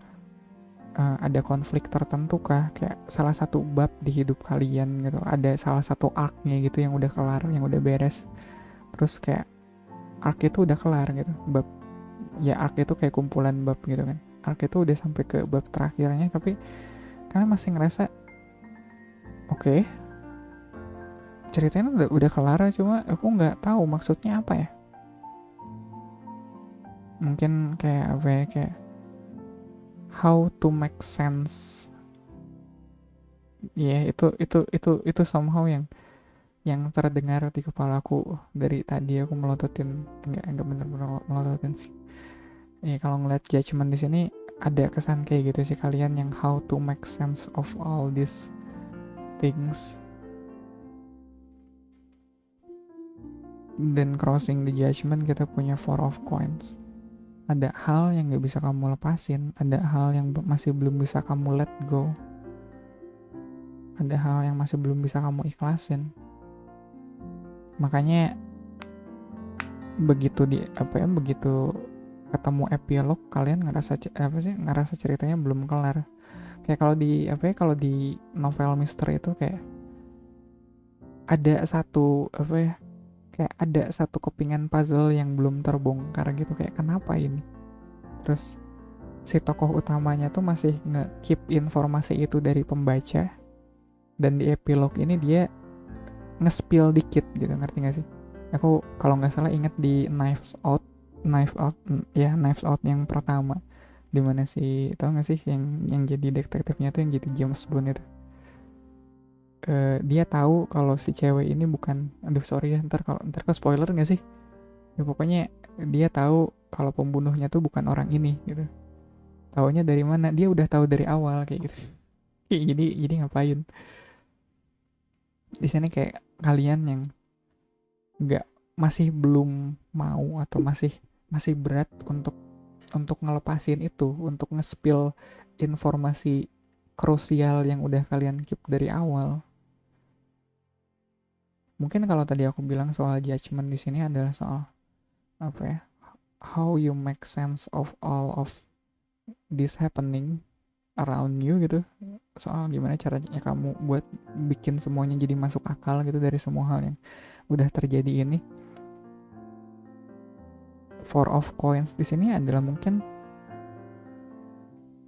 [SPEAKER 1] ada konflik tertentu kah, kayak salah satu bab di hidup kalian gitu, ada salah satu arc-nya gitu yang udah kelar, yang udah beres. Terus kayak arc itu udah kelar gitu, bab ya, arc itu kayak kumpulan bab gitu kan, arc itu udah sampai ke bab terakhirnya, tapi kalian masih ngerasa oke, ceritanya udah kelar, cuma aku nggak tahu maksudnya apa ya. Mungkin kayak apa ya, kayak how to make sense. Ya, itu somehow yang terdengar di kepalaku dari tadi. Aku melototin, nggak bener-bener melototin sih. Ya, kalau ngeliat judgement di sini ada kesan kayak gitu sih, kalian yang how to make sense of all these things. Dan crossing the judgment kita punya four of coins. Ada hal yang gak bisa kamu lepasin, ada hal yang masih belum bisa kamu let go, ada hal yang masih belum bisa kamu ikhlasin. Makanya begitu begitu ketemu epilog, kalian ngerasa ceritanya belum kelar. Kayak kalau di novel misteri itu kayak ada satu kayak ada satu kepingan puzzle yang belum terbongkar gitu, kayak kenapa ini. Terus si tokoh utamanya tuh masih nge-keep informasi itu dari pembaca, dan di epilog ini dia nge-spill dikit gitu, ngerti gak sih? Aku kalau nggak salah inget di Knives Out yang pertama, dimana sih, tau gak sih yang jadi detektifnya tuh yang jadi James Bond itu. Dia tahu kalau si cewek ini bukan, aduh sorry ya, ntar ke spoiler gak sih? Ya pokoknya dia tahu kalau pembunuhnya tuh bukan orang ini gitu. Taunya dari mana? Dia udah tahu dari awal kayak gitu. jadi ngapain? Di sini kayak kalian yang nggak masih belum mau, atau masih berat untuk ngelepasin itu, untuk nge-spill informasi krusial yang udah kalian keep dari awal. Mungkin kalau tadi aku bilang soal judgment, di sini adalah soal apa ya? How you make sense of all of this happening around you gitu. Soal gimana caranya kamu buat bikin semuanya jadi masuk akal gitu dari semua hal yang udah terjadi ini. Four of Coins di sini adalah mungkin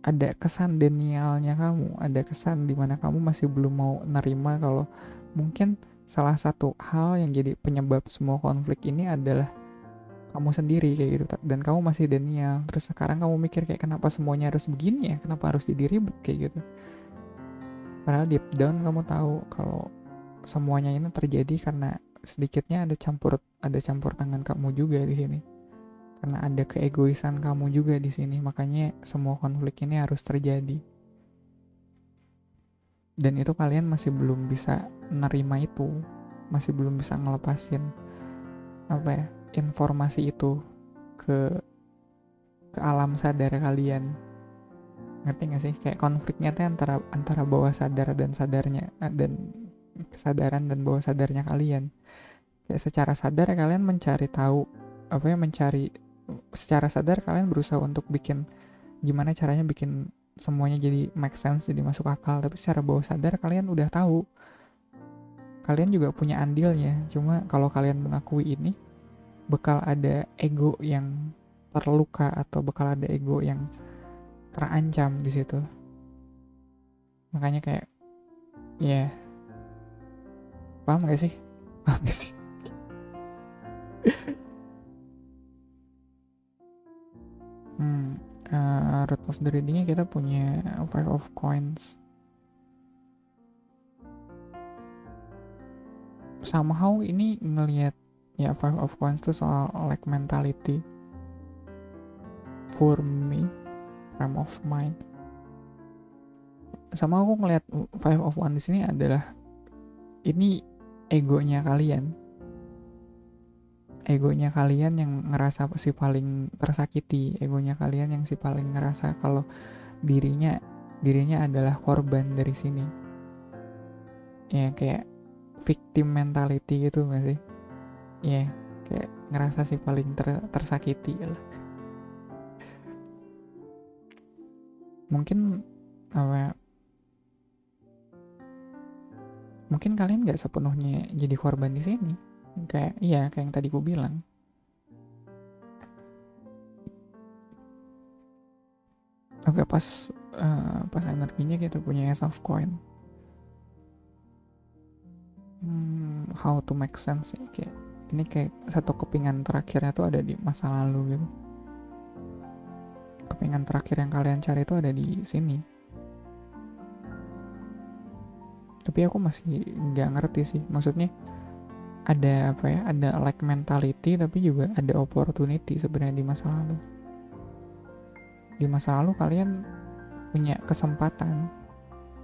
[SPEAKER 1] ada kesan denialnya kamu, ada kesan dimana kamu masih belum mau nerima kalau mungkin salah satu hal yang jadi penyebab semua konflik ini adalah kamu sendiri kayak gitu, dan kamu masih denial. Terus sekarang kamu mikir kayak kenapa semuanya harus begini ya, kenapa harus jadi ribet kayak gitu. Padahal deep down kamu tahu kalau semuanya ini terjadi karena sedikitnya ada campur tangan kamu juga di sini. Karena ada keegoisan kamu juga di sini, makanya semua konflik ini harus terjadi. Dan itu kalian masih belum bisa nerima itu, masih belum bisa ngelepasin informasi itu ke alam sadar kalian. Ngerti gak sih? Kayak konfliknya tuh antara bawah sadar dan sadarnya, dan kesadaran dan bawah sadarnya kalian. Kayak secara sadar kalian mencari tahu mencari secara sadar kalian berusaha untuk bikin gimana caranya bikin semuanya jadi make sense, jadi masuk akal. Tapi secara bawah sadar kalian udah tahu, kalian juga punya andilnya. Cuma kalau kalian mengakui ini, bakal ada ego yang terluka, atau bakal ada ego yang terancam di situ. Makanya kayak ya, paham gak sih? Paham gak sih? Root of the readingnya kita punya Five of Coins. Somehow ini ngelihat ya, Five of Coins tuh soal like mentality. For me, frame of mind. Sama aku ngelihat Five of One di sini adalah ini egonya kalian. Egonya kalian yang ngerasa si paling tersakiti, egonya kalian yang si paling ngerasa kalau dirinya adalah korban dari sini. Ya kayak victim mentality gitu gak sih? Ya kayak ngerasa si paling tersakiti lah. Mungkin mungkin kalian gak sepenuhnya jadi korban di sini. Kayak yang tadi ku bilang. Oke, pas energinya kita punya Ace of Coin. how to make sense ya. Kayak ini kayak satu kepingan terakhirnya tuh ada di masa lalu gitu. Kepingan terakhir yang kalian cari itu ada di sini. Tapi aku masih nggak ngerti sih, maksudnya ada apa ya, ada like mentality tapi juga ada opportunity sebenarnya di masa lalu. Di masa lalu kalian punya kesempatan,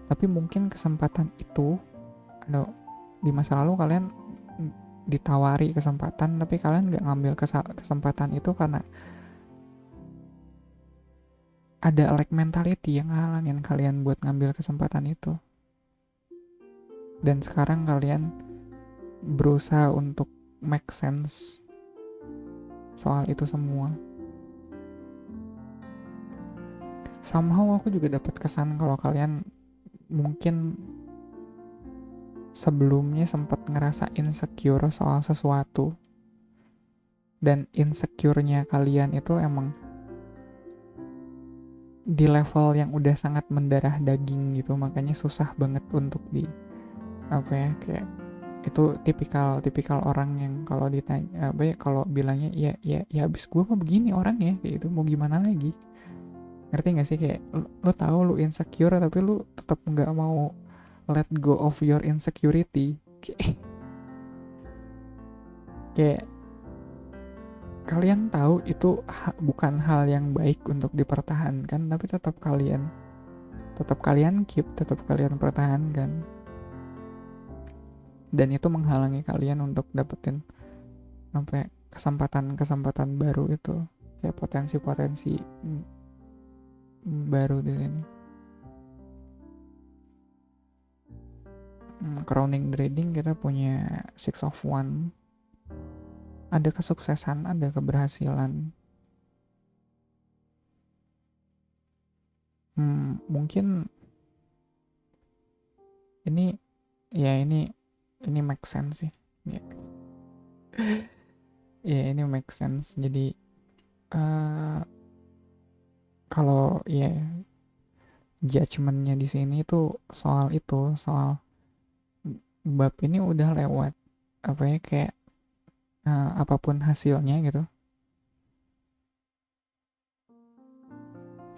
[SPEAKER 1] tapi mungkin kesempatan itu ada di masa lalu kalian ditawari kesempatan tapi kalian nggak ngambil kesempatan itu karena ada like mentality yang ngalangin kalian buat ngambil kesempatan itu. Dan sekarang kalian berusaha untuk make sense soal itu semua. Somehow aku juga dapat kesan kalau kalian mungkin sebelumnya sempat ngerasa insecure soal sesuatu, dan insecure-nya kalian itu emang di level yang udah sangat mendarah daging gitu, makanya susah banget untuk di apa ya, kayak itu tipikal orang yang kalau ditanya apa ya, kalau bilangnya ya habis gue mah begini orang ya, kayak itu mau gimana lagi. Ngerti gak sih, kayak lu tahu lu insecure tapi lu tetap nggak mau let go of your insecurity. Kayak kalian tahu itu bukan hal yang baik untuk dipertahankan, tapi tetap kalian keep, tetap kalian pertahankan. Dan itu menghalangi kalian untuk dapetin apa ya, kesempatan baru itu, kayak potensi baru di sini. Crowning trading kita punya Six of Wands. Ada kesuksesan, ada keberhasilan. Mungkin ini make sense sih. Ya. Ya ini make sense. Jadi kalau ya judgementnya di sini tuh soal bab ini udah lewat apa ya, kayak apapun hasilnya gitu.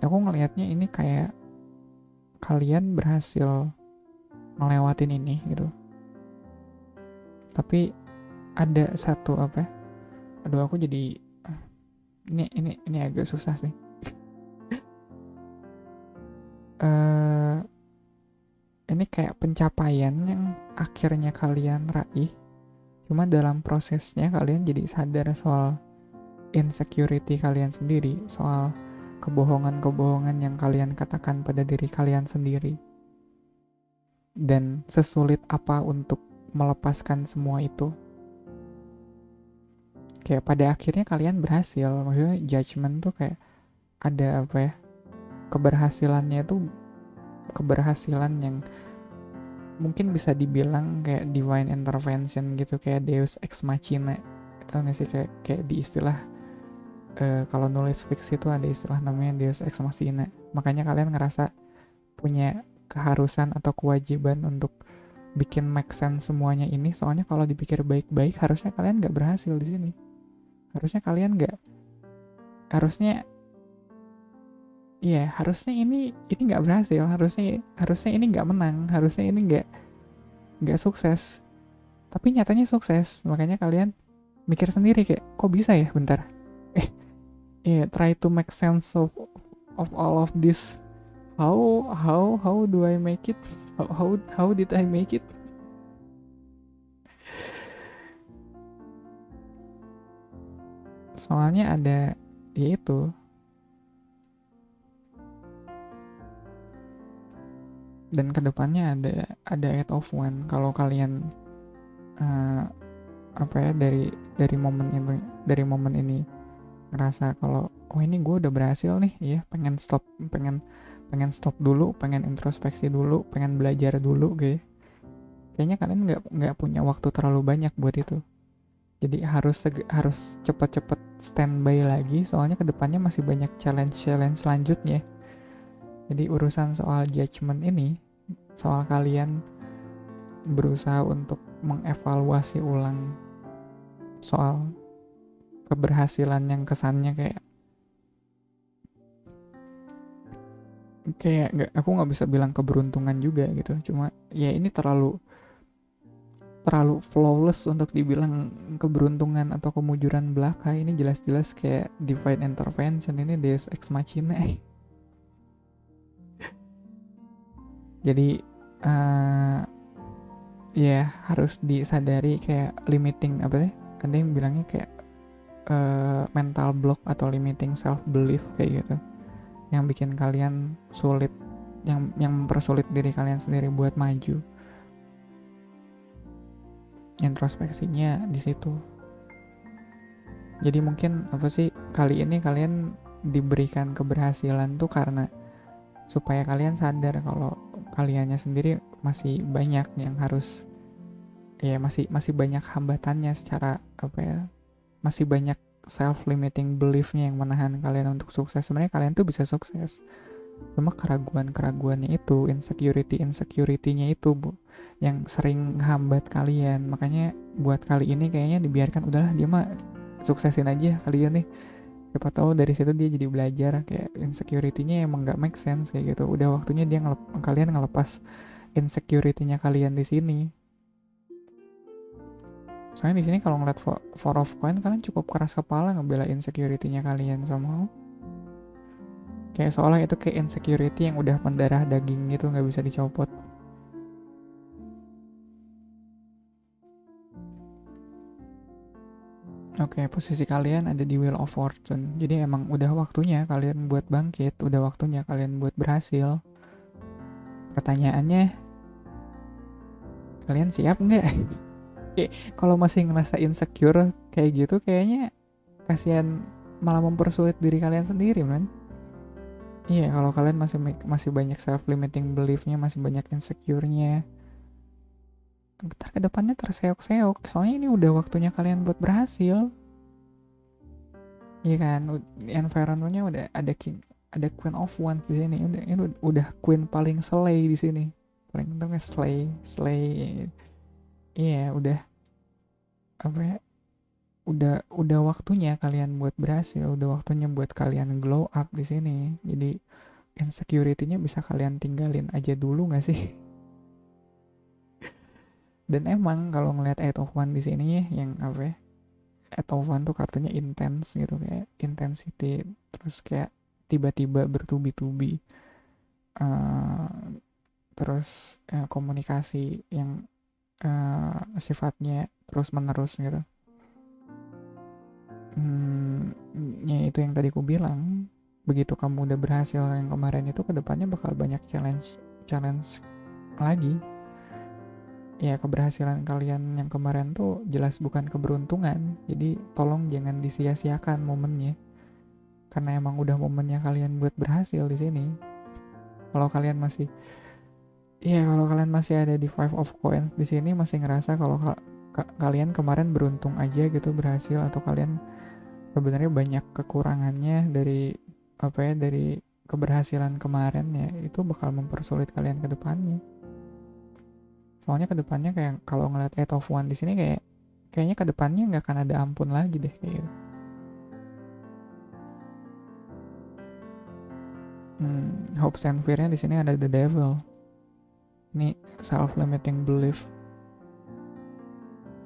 [SPEAKER 1] Aku ngelihatnya ini kayak kalian berhasil ngelewatin ini gitu. Tapi ada satu apa ya? Aduh, aku jadi ini agak susah sih. Ini kayak pencapaian yang akhirnya kalian raih, cuma dalam prosesnya kalian jadi sadar soal insecurity kalian sendiri, soal kebohongan yang kalian katakan pada diri kalian sendiri. Dan sesulit apa untuk melepaskan semua itu. Kayak pada akhirnya kalian berhasil, maksudnya judgment tuh kayak ada apa ya, keberhasilannya tuh keberhasilan yang mungkin bisa dibilang kayak divine intervention gitu, kayak Deus Ex Machina. Tau gak sih, kayak di istilah kalau nulis fiksi itu ada istilah namanya Deus Ex Machina. Makanya kalian ngerasa punya keharusan atau kewajiban untuk bikin make sense semuanya ini, soalnya kalau dipikir baik-baik harusnya kalian nggak berhasil di sini. Harusnya kalian nggak, harusnya ini nggak berhasil, harusnya ini nggak menang, harusnya ini nggak sukses, tapi nyatanya sukses. Makanya kalian mikir sendiri kayak kok bisa ya, bentar, try to make sense of all of this. How do I make it? How did I make it? Soalnya ada yaitu, dan kedepannya ada Eight of Wands. Kalau kalian apa ya, dari momen ini ngerasa kalau ini gue udah berhasil nih, ya pengen stop dulu, pengen introspeksi dulu, pengen belajar dulu gitu. Kayaknya kalian nggak punya waktu terlalu banyak buat itu. Jadi harus cepet-cepet standby lagi, soalnya kedepannya masih banyak challenge selanjutnya. Jadi urusan soal judgment ini, soal kalian berusaha untuk mengevaluasi ulang soal keberhasilan yang kesannya kayak nggak, aku nggak bisa bilang keberuntungan juga gitu, cuma ya ini terlalu terlalu flawless untuk dibilang keberuntungan atau kemujuran belaka. Ini jelas-jelas kayak divine intervention, ini Deus Ex Machina. Jadi ya harus disadari kayak limiting apa sih, ada yang bilangnya kayak mental block atau limiting self belief kayak gitu, yang bikin kalian sulit, yang mempersulit diri kalian sendiri buat maju. Introspeksinya di situ. Jadi mungkin apa sih, kali ini kalian diberikan keberhasilan tuh karena supaya kalian sadar kalau kaliannya sendiri masih banyak yang harus, ya masih banyak hambatannya secara apa ya, masih banyak self limiting beliefnya yang menahan kalian untuk sukses. Sebenarnya kalian tuh bisa sukses, cuma keraguan-keraguannya itu, insecurity-nya itu yang sering hambat kalian. Makanya buat kali ini kayaknya dibiarkan, udahlah dia mah suksesin aja kalian nih, siapa tahu dari situ dia jadi belajar kayak insecurity-nya emang nggak make sense kayak gitu. Udah waktunya dia kalian ngelepas insecurity-nya kalian di sini. Soalnya di sini kalau ngeliat Four of Coin, kalian cukup keras kepala ngebela insecurity-nya kalian sama kayak seolah itu kayak insecurity yang udah mendarah daging gitu, nggak bisa dicopot. Oke, posisi kalian ada di Wheel of Fortune. Jadi emang udah waktunya kalian buat bangkit, udah waktunya kalian buat berhasil. Pertanyaannya, kalian siap nggak? Kayak kalau masih ngerasa insecure kayak gitu, kayaknya kasihan, malah mempersulit diri kalian sendiri, man. Iya, kalau kalian masih banyak self limiting beliefnya, masih banyak insecure-nya, ntar ke depannya terseok-seok. Soalnya ini udah waktunya kalian buat berhasil. Iya kan, environment-nya udah ada king, ada Queen of Wands di sini. Udah queen paling slay di sini. Paling pentingnya slay. Iya, udah apa ya? Udah waktunya kalian buat berhasil, udah waktunya buat kalian glow up di sini. Jadi insecurity-nya bisa kalian tinggalin aja dulu nggak sih? Dan emang kalau ngeliat Eight of One di sini ya, yang apa ya? Eight of One tuh kartunya intense gitu, kayak intensity, terus kayak tiba-tiba bertubi-tubi, uh, terus komunikasi yang sifatnya terus menerus gitu. Ya itu yang tadi ku bilang, begitu kamu udah berhasil yang kemarin itu, kedepannya bakal banyak challenge lagi. Ya keberhasilan kalian yang kemarin tuh jelas bukan keberuntungan, jadi tolong jangan disia-siakan momennya, karena emang udah momennya kalian buat berhasil di sini. Kalau kalian masih, kalau kalian masih ada di Five of Coins di sini, masih ngerasa kalau kalian kemarin beruntung aja gitu berhasil, atau kalian sebenarnya banyak kekurangannya dari apa ya, dari keberhasilan kemarin, ya itu bakal mempersulit kalian ke depannya. Soalnya kedepannya kayak kalau ngeliat Eight of One di sini, kayaknya kedepannya nggak akan ada ampun lagi deh kayak gitu. Hopes and fear-nya di sini ada the devil. Ini self limiting belief.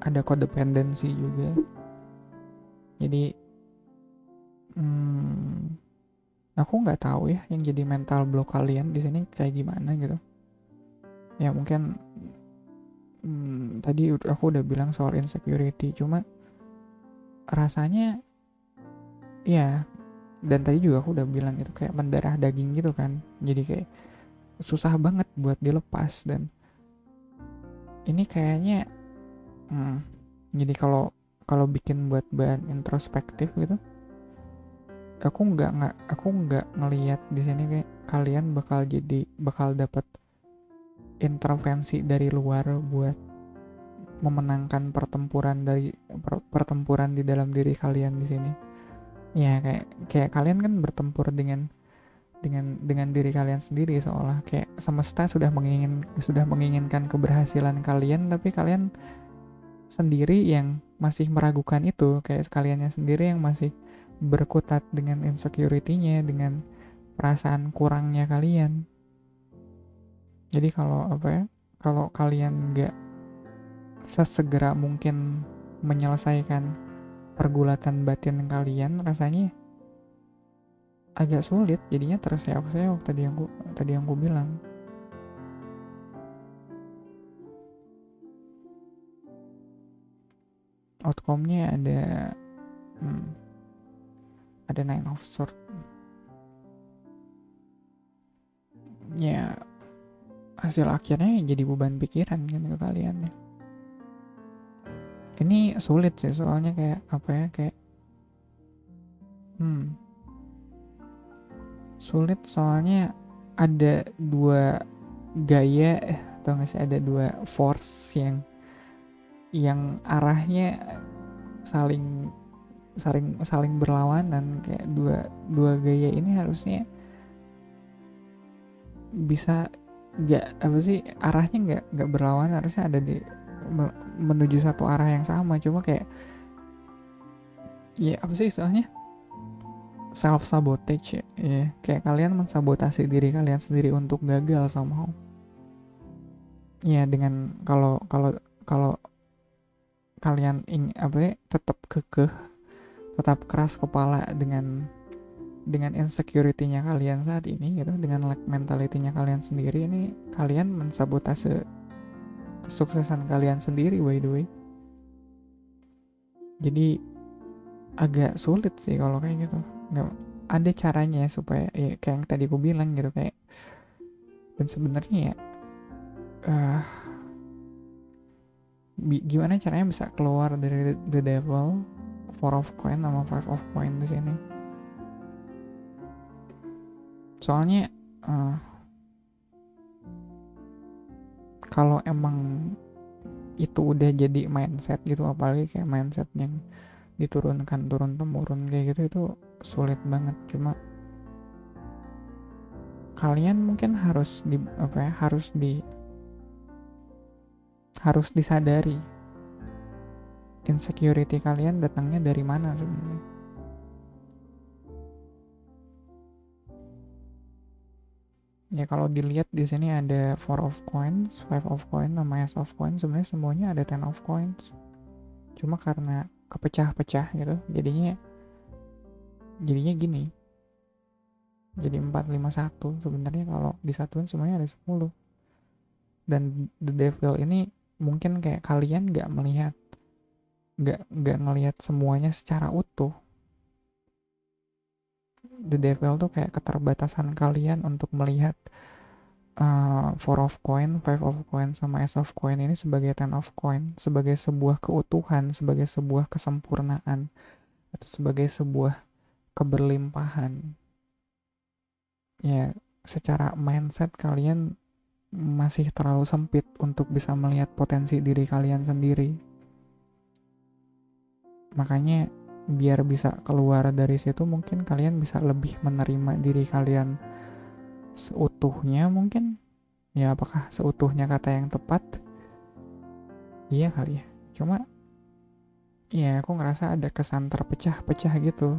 [SPEAKER 1] Ada codependency juga. Jadi aku nggak tahu ya yang jadi mental block kalian di sini kayak gimana gitu. Ya mungkin tadi aku udah bilang soal insecurity, cuma rasanya ya, dan tadi juga aku udah bilang itu kayak mendarah daging gitu kan, jadi kayak susah banget buat dilepas. Dan ini kayaknya jadi kalau kalau bikin buat bahan introspektif gitu, aku nggak ngelihat di sini kayak kalian bakal dapat intervensi dari luar buat memenangkan pertempuran di dalam diri kalian di sini. Ya kayak kalian kan bertempur dengan diri kalian sendiri, seolah kayak semesta sudah menginginkan keberhasilan kalian, tapi kalian sendiri yang masih meragukan itu, kayak kaliannya sendiri yang masih berkutat dengan insecurity-nya, dengan perasaan kurangnya kalian. Jadi kalau apa ya, kalau kalian nggak sesegera mungkin menyelesaikan pergulatan batin kalian, rasanya agak sulit, jadinya terseok-seok tadi yang ku bilang. Outcome-nya hmm, ada Nine of Swords. Ya, hasil akhirnya jadi beban pikiran kan ke kalian ya. Ini sulit sih soalnya kayak apa ya, kayak sulit soalnya ada dua gaya atau nggak sih, ada dua force yang arahnya saling saling saling berlawanan, kayak dua dua gaya ini harusnya bisa nggak apa sih, arahnya nggak berlawanan, harusnya ada di menuju satu arah yang sama, cuma kayak ya apa sih istilahnya, self sabotage ya, ya kayak kalian mensabotase diri kalian sendiri untuk gagal somehow ya, dengan kalau kalau kalau kalian apa ya, tetap kekeh, tetap keras kepala dengan insecurity-nya kalian saat ini gitu, dengan lack mentality-nya kalian sendiri, ini kalian mensabotase kesuksesan kalian sendiri by the way. Jadi agak sulit sih kalau kayak gitu. Nggak ada caranya supaya ya kayak yang tadi aku bilang gitu, kayak, dan sebenarnya ya uh, gimana caranya bisa keluar dari the devil, four of coin sama five of coin di sini. Soalnya kalau emang itu udah jadi mindset gitu, apalagi kayak mindset yang diturunkan turun temurun kayak gitu, itu sulit banget. Cuma kalian mungkin harus di apa ya, harus disadari insecurity kalian datangnya dari mana sebenarnya. Ya kalau dilihat di sini ada four of coins, five of coins, sama ace of coins, sebenarnya semuanya ada ten of coins. Cuma karena kepecah-pecah gitu, jadinya gini. Jadi 4 5 1, sebenarnya kalau disatuin semuanya ada 10. Dan the devil ini mungkin kayak kalian nggak ngelihat semuanya secara utuh. The devil tuh kayak keterbatasan kalian untuk melihat four of coin, five of coin, sama ace of coin ini sebagai ten of coin, sebagai sebuah keutuhan, sebagai sebuah kesempurnaan, atau sebagai sebuah keberlimpahan. Ya, secara mindset kalian masih terlalu sempit untuk bisa melihat potensi diri kalian sendiri. Makanya biar bisa keluar dari situ, mungkin kalian bisa lebih menerima diri kalian seutuhnya mungkin. Ya apakah seutuhnya kata yang tepat? Iya kali ya. Cuma ya aku ngerasa ada kesan terpecah-pecah gitu.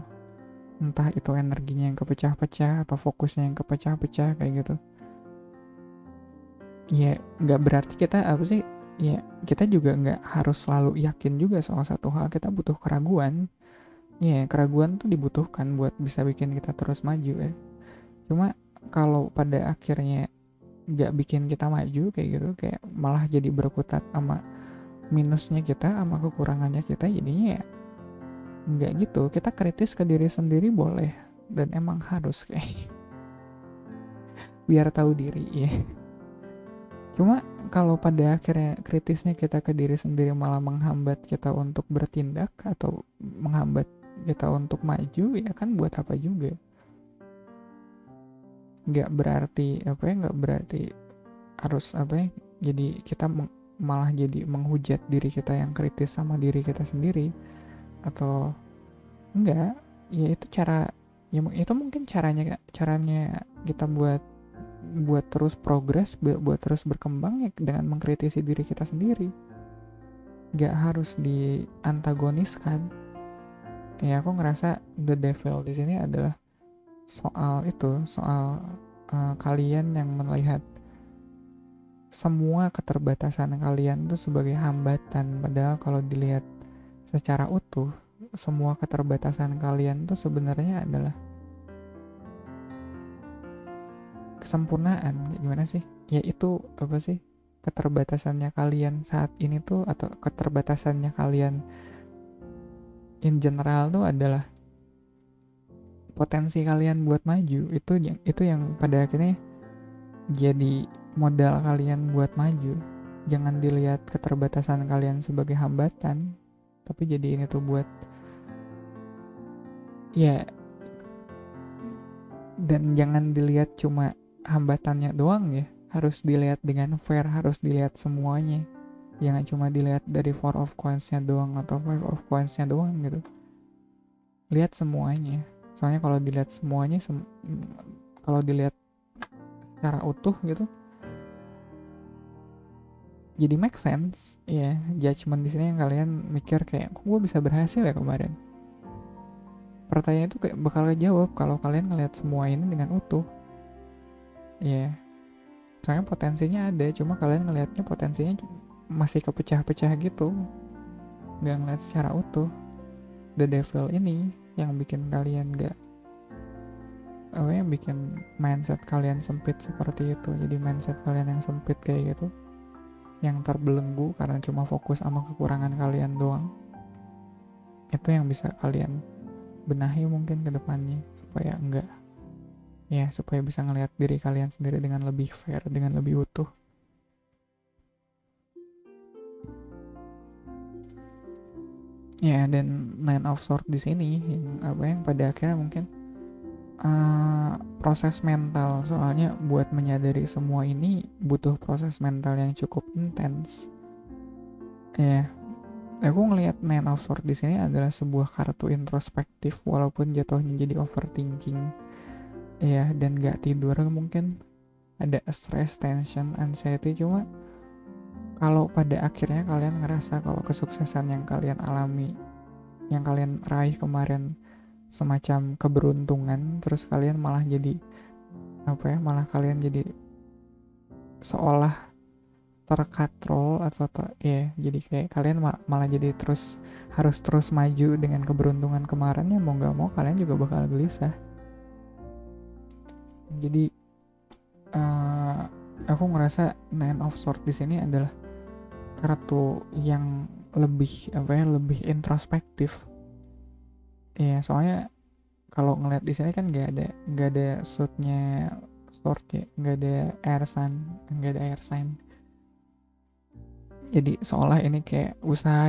[SPEAKER 1] Entah itu energinya yang kepecah-pecah atau fokusnya yang kepecah-pecah kayak gitu. Ya nggak berarti kita apa sih, ya kita juga nggak harus selalu yakin juga soal satu hal, kita butuh keraguan. Ya keraguan tuh dibutuhkan buat bisa bikin kita terus maju ya. Cuma kalau pada akhirnya nggak bikin kita maju kayak gitu, kayak malah jadi berkutat sama minusnya kita, sama kekurangannya kita, jadinya ya nggak gitu. Kita kritis ke diri sendiri boleh, dan emang harus kayak biar tahu diri ya. Cuma kalau pada akhirnya kritisnya kita ke diri sendiri malah menghambat kita untuk bertindak atau menghambat kita untuk maju, ya kan buat apa juga. Nggak berarti apa ya, nggak berarti harus apa ya, jadi kita malah jadi menghujat diri kita yang kritis sama diri kita sendiri, atau enggak. Ya itu cara, ya itu mungkin caranya kita buat terus progres, buat terus berkembang ya, dengan mengkritisi diri kita sendiri. gak harus diantagoniskan. Ya aku ngerasa the devil di sini adalah soal itu, soal kalian yang melihat semua keterbatasan kalian itu sebagai hambatan, padahal kalau dilihat secara utuh semua keterbatasan kalian itu sebenarnya adalah kesempurnaan. Kayak gimana sih ya, itu apa sih, keterbatasannya kalian saat ini tuh, atau keterbatasannya kalian in general tuh adalah potensi kalian buat maju. Itu yang pada akhirnya jadi modal kalian buat maju. Jangan dilihat keterbatasan kalian sebagai hambatan, tapi jadi ini tuh buat, ya, dan jangan dilihat cuma hambatannya doang ya, harus dilihat dengan fair, harus dilihat semuanya. Jangan cuma dilihat dari 4 of coins-nya doang atau 5 of coins-nya doang gitu. Lihat semuanya. Soalnya kalau dilihat semuanya, kalau dilihat secara utuh gitu, jadi make sense ya. Judgment di sini yang kalian mikir kayak, kok gue bisa berhasil ya kemarin. Pertanyaan itu kayak bakal kejawab kalau kalian ngelihat semua ini dengan utuh. Ya, soalnya potensinya ada, cuma kalian ngelihatnya potensinya masih kepecah-pecah gitu, nggak ngeliat secara utuh. The devil ini yang bikin kalian nggak, yang bikin mindset kalian sempit seperti itu. Jadi mindset kalian yang sempit kayak gitu, yang terbelenggu karena cuma fokus sama kekurangan kalian doang, itu yang bisa kalian benahi mungkin ke depannya, supaya enggak, ya, supaya bisa ngelihat diri kalian sendiri dengan lebih fair, dengan lebih utuh. Ya, dan Nine of Swords di sini yang pada akhirnya mungkin proses mental. Soalnya buat menyadari semua ini butuh proses mental yang cukup intens. Ya, aku ngelihat Nine of Swords di sini adalah sebuah kartu introspektif, walaupun jatuhnya jadi overthinking. Ya, dan gak tidur mungkin, ada stress, tension, anxiety. Cuma kalau pada akhirnya kalian ngerasa kalau kesuksesan yang kalian alami, yang kalian raih kemarin semacam keberuntungan, terus kalian malah jadi malah kalian jadi seolah terkatrol atau jadi kayak kalian malah jadi harus terus maju dengan keberuntungan kemarin, ya mau nggak mau kalian juga bakal gelisah. Jadi aku ngerasa Nine of Swords di sini adalah kartu yang lebih introspektif. Ya, soalnya kalau ngeliat di sini kan nggak ada suitnya sword ya, nggak ada air sign. Jadi seolah ini kayak usaha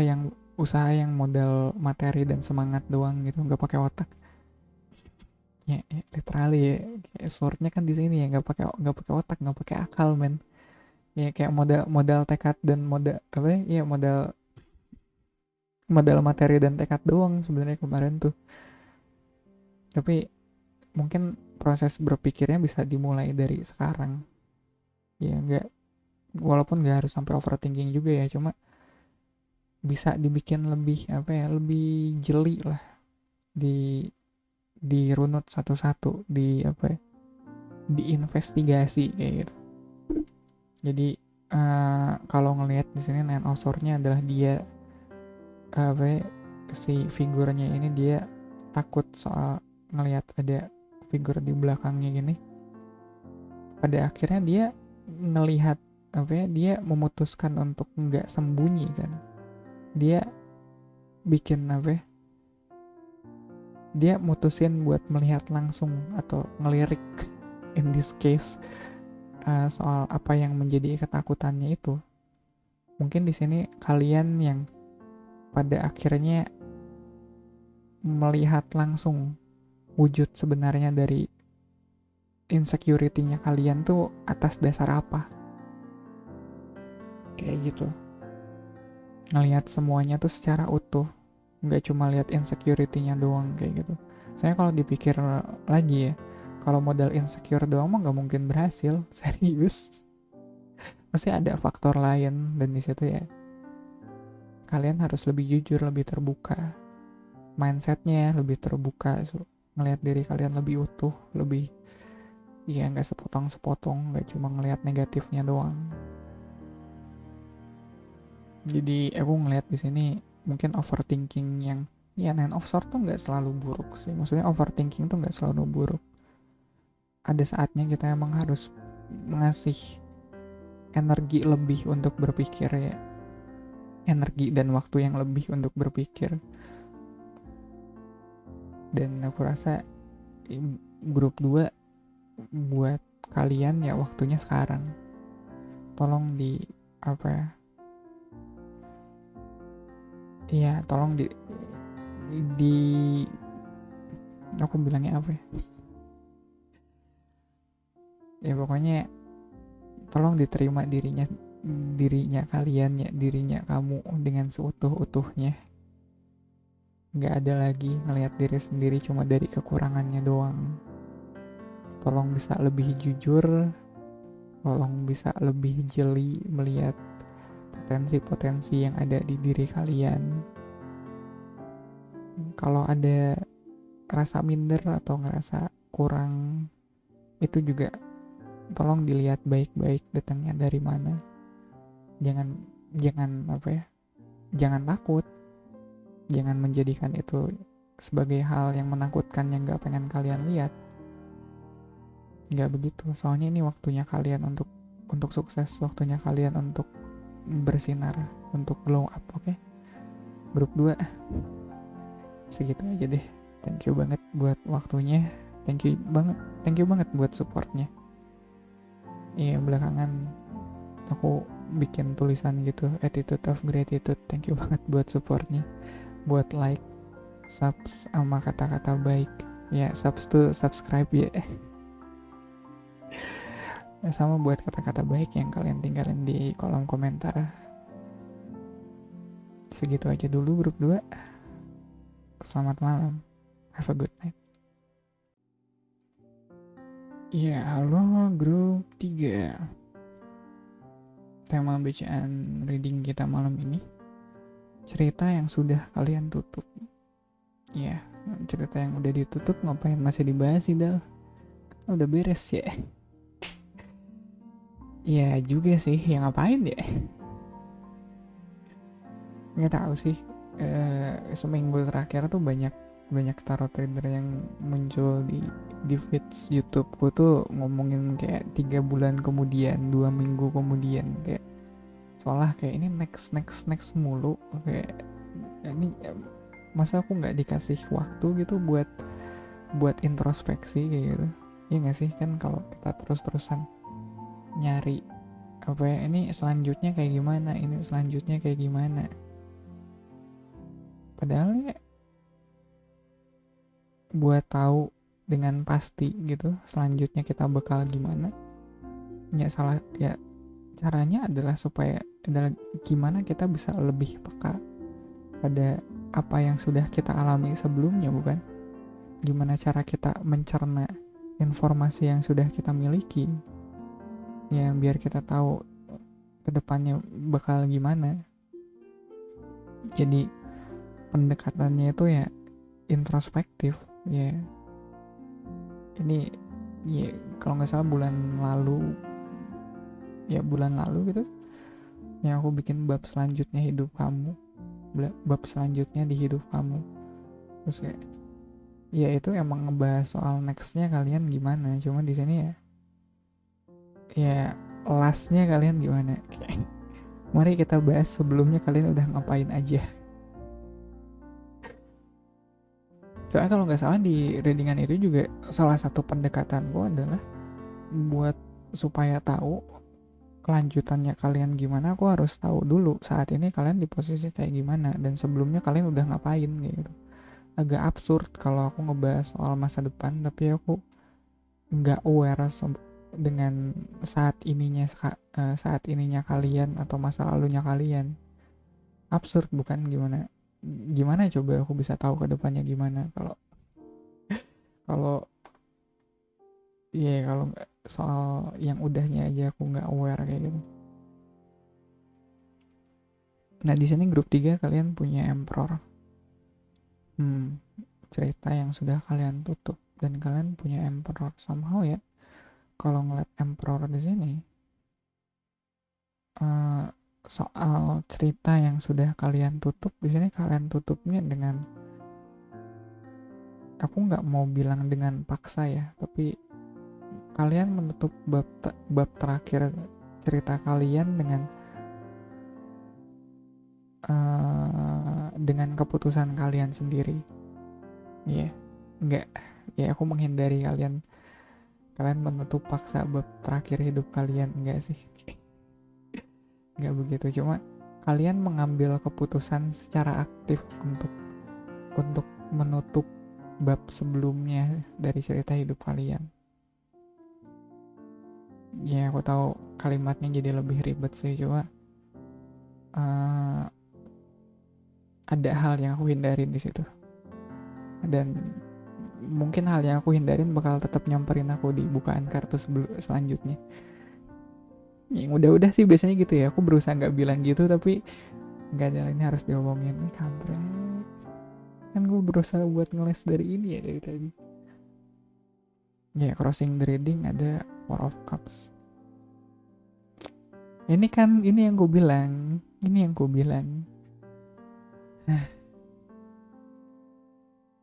[SPEAKER 1] yang modal materi dan semangat doang gitu, nggak pakai otak. Ya, literally ya, kayak swordnya kan di sini ya nggak pakai otak, nggak pakai akal, men. Ya kayak modal modal tekad dan modal modal modal materi dan tekad doang sebenarnya kemarin tuh. Tapi mungkin proses berpikirnya bisa dimulai dari sekarang. Ya nggak, walaupun nggak harus sampai overthinking juga ya, cuma bisa dibikin lebih jeli lah, di dirunut satu-satu, diinvestigasi kayak gitu. Jadi kalau ngelihat di sini Nine of Swords-nya adalah dia si figurnya ini, dia takut soal ngelihat ada figur di belakangnya gini. Pada akhirnya dia ngelihat dia memutuskan untuk nggak sembunyi kan. Dia bikin dia mutusin buat melihat langsung atau ngelirik in this case, soal apa yang menjadi ketakutannya itu. Mungkin di sini kalian yang pada akhirnya melihat langsung wujud sebenarnya dari insecurity-nya kalian tuh atas dasar apa, kayak gitu. Ngelihat semuanya tuh secara utuh, nggak cuma lihat insecurity-nya doang kayak gitu. Soalnya kalau dipikir lagi ya, kalau modal insecure doang mah nggak mungkin berhasil, serius. Pasti ada faktor lain, dan di situ ya kalian harus lebih jujur, lebih terbuka, mindsetnya lebih terbuka, ngelihat diri kalian lebih utuh, lebih, ya nggak sepotong-sepotong, nggak cuma ngelihat negatifnya doang. Jadi aku ngelihat di sini mungkin overthinking yang, ya nine of swords tuh nggak selalu buruk sih, maksudnya overthinking tuh nggak selalu buruk. Ada saatnya kita emang harus mengasih energi lebih untuk berpikir, ya, energi dan waktu yang lebih untuk berpikir. Dan aku rasa grup 2 buat kalian ya waktunya sekarang. Tolong di apa ya, iya tolong di aku bilangnya apa ya, ya pokoknya tolong diterima dirinya kalian, ya, dirinya kamu dengan seutuh-utuhnya. Nggak ada lagi ngelihat diri sendiri cuma dari kekurangannya doang. Tolong bisa lebih jujur, tolong bisa lebih jeli melihat potensi-potensi yang ada di diri kalian. Kalau ada rasa minder atau ngerasa kurang, itu juga tolong dilihat baik-baik datangnya dari mana. Jangan jangan apa ya? Jangan takut. Jangan menjadikan itu sebagai hal yang menakutkan yang gak pengen kalian lihat. Gak begitu. Soalnya ini waktunya kalian untuk sukses, waktunya kalian untuk bersinar, untuk glow up, oke? Okay? Grup 2 segitu aja deh. Thank you banget buat waktunya. Thank you banget buat supportnya. Iya, belakangan aku bikin tulisan gitu, attitude of gratitude. Thank you banget buat supportnya, buat like, subs sama kata-kata baik. Ya, subs tuh subscribe ya. Sama buat kata-kata baik yang kalian tinggalin di kolom komentar. Segitu aja dulu grup 2. Selamat malam. Have a good night. Ya, halo grup 3. Tema bacaan reading kita malam ini, cerita yang sudah kalian tutup. Ya, cerita yang udah ditutup ngapain masih dibahas sih, Dal? Udah beres ya. Ya juga sih, yang ngapain ya? Nggak tahu sih. Seminggu terakhir tuh banyak tarot reader yang muncul di feeds YouTubeku tuh ngomongin kayak 3 bulan kemudian, 2 minggu kemudian, kayak seolah kayak ini next mulu, kayak ini masa aku nggak dikasih waktu gitu buat introspeksi kayak gitu. Iya nggak sih, kan kalau kita terus-terusan nyari apa ya, ini selanjutnya kayak gimana, ini selanjutnya kayak gimana, padahal ya buat tahu dengan pasti gitu selanjutnya kita bakal gimana, ya salah ya, caranya adalah gimana kita bisa lebih peka pada apa yang sudah kita alami sebelumnya, bukan gimana cara kita mencerna informasi yang sudah kita miliki, ya biar kita tahu kedepannya bakal gimana. Jadi pendekatannya itu ya introspektif ya. Ini ya kalau nggak salah bulan lalu gitu yang aku bikin bab selanjutnya di hidup kamu, terus kayak ya itu emang ngebahas soal nextnya kalian gimana, cuma di sini ya lastnya kalian gimana. Mari kita bahas sebelumnya kalian udah ngapain aja. Soalnya kalau nggak salah di readingan itu juga salah satu pendekatanku adalah buat supaya tahu kelanjutannya kalian gimana, aku harus tahu dulu saat ini kalian di posisi kayak gimana dan sebelumnya kalian udah ngapain gitu. Agak absurd kalau aku ngebahas soal masa depan tapi aku nggak aware dengan saat ininya kalian atau masa lalunya kalian. Absurd bukan? Gimana coba aku bisa tahu ke depannya gimana kalau kalau kalau nggak soal yang udahnya aja aku nggak aware kayak gitu. Nah di sini grup 3 kalian punya emperor. Cerita yang sudah kalian tutup dan kalian punya emperor somehow ya. Kalau ngeliat emperor di sini, eh, soal cerita yang sudah kalian tutup di sini kalian tutupnya dengan, aku nggak mau bilang dengan paksa ya, tapi kalian menutup bab terakhir cerita kalian dengan keputusan kalian sendiri. Iya, nggak, ya aku menghindari kalian menutup paksa bab terakhir hidup kalian, enggak sih. Nggak begitu, cuma kalian mengambil keputusan secara aktif untuk menutup bab sebelumnya dari cerita hidup kalian. Ya aku tahu kalimatnya jadi lebih ribet sih, cuma ada hal yang aku hindarin di situ, dan mungkin hal yang aku hindarin bakal tetap nyamperin aku di bukaan kartu selanjutnya. Yang udah sih biasanya gitu ya, aku berusaha nggak bilang gitu tapi nggak ada, ini harus diomongin nih, kampret. Kan gue berusaha buat ngeles dari ini ya dari tadi. Ya, crossing the reading ada Four of Cups. Ini kan, ini yang gue bilang. Ini yang gue bilang.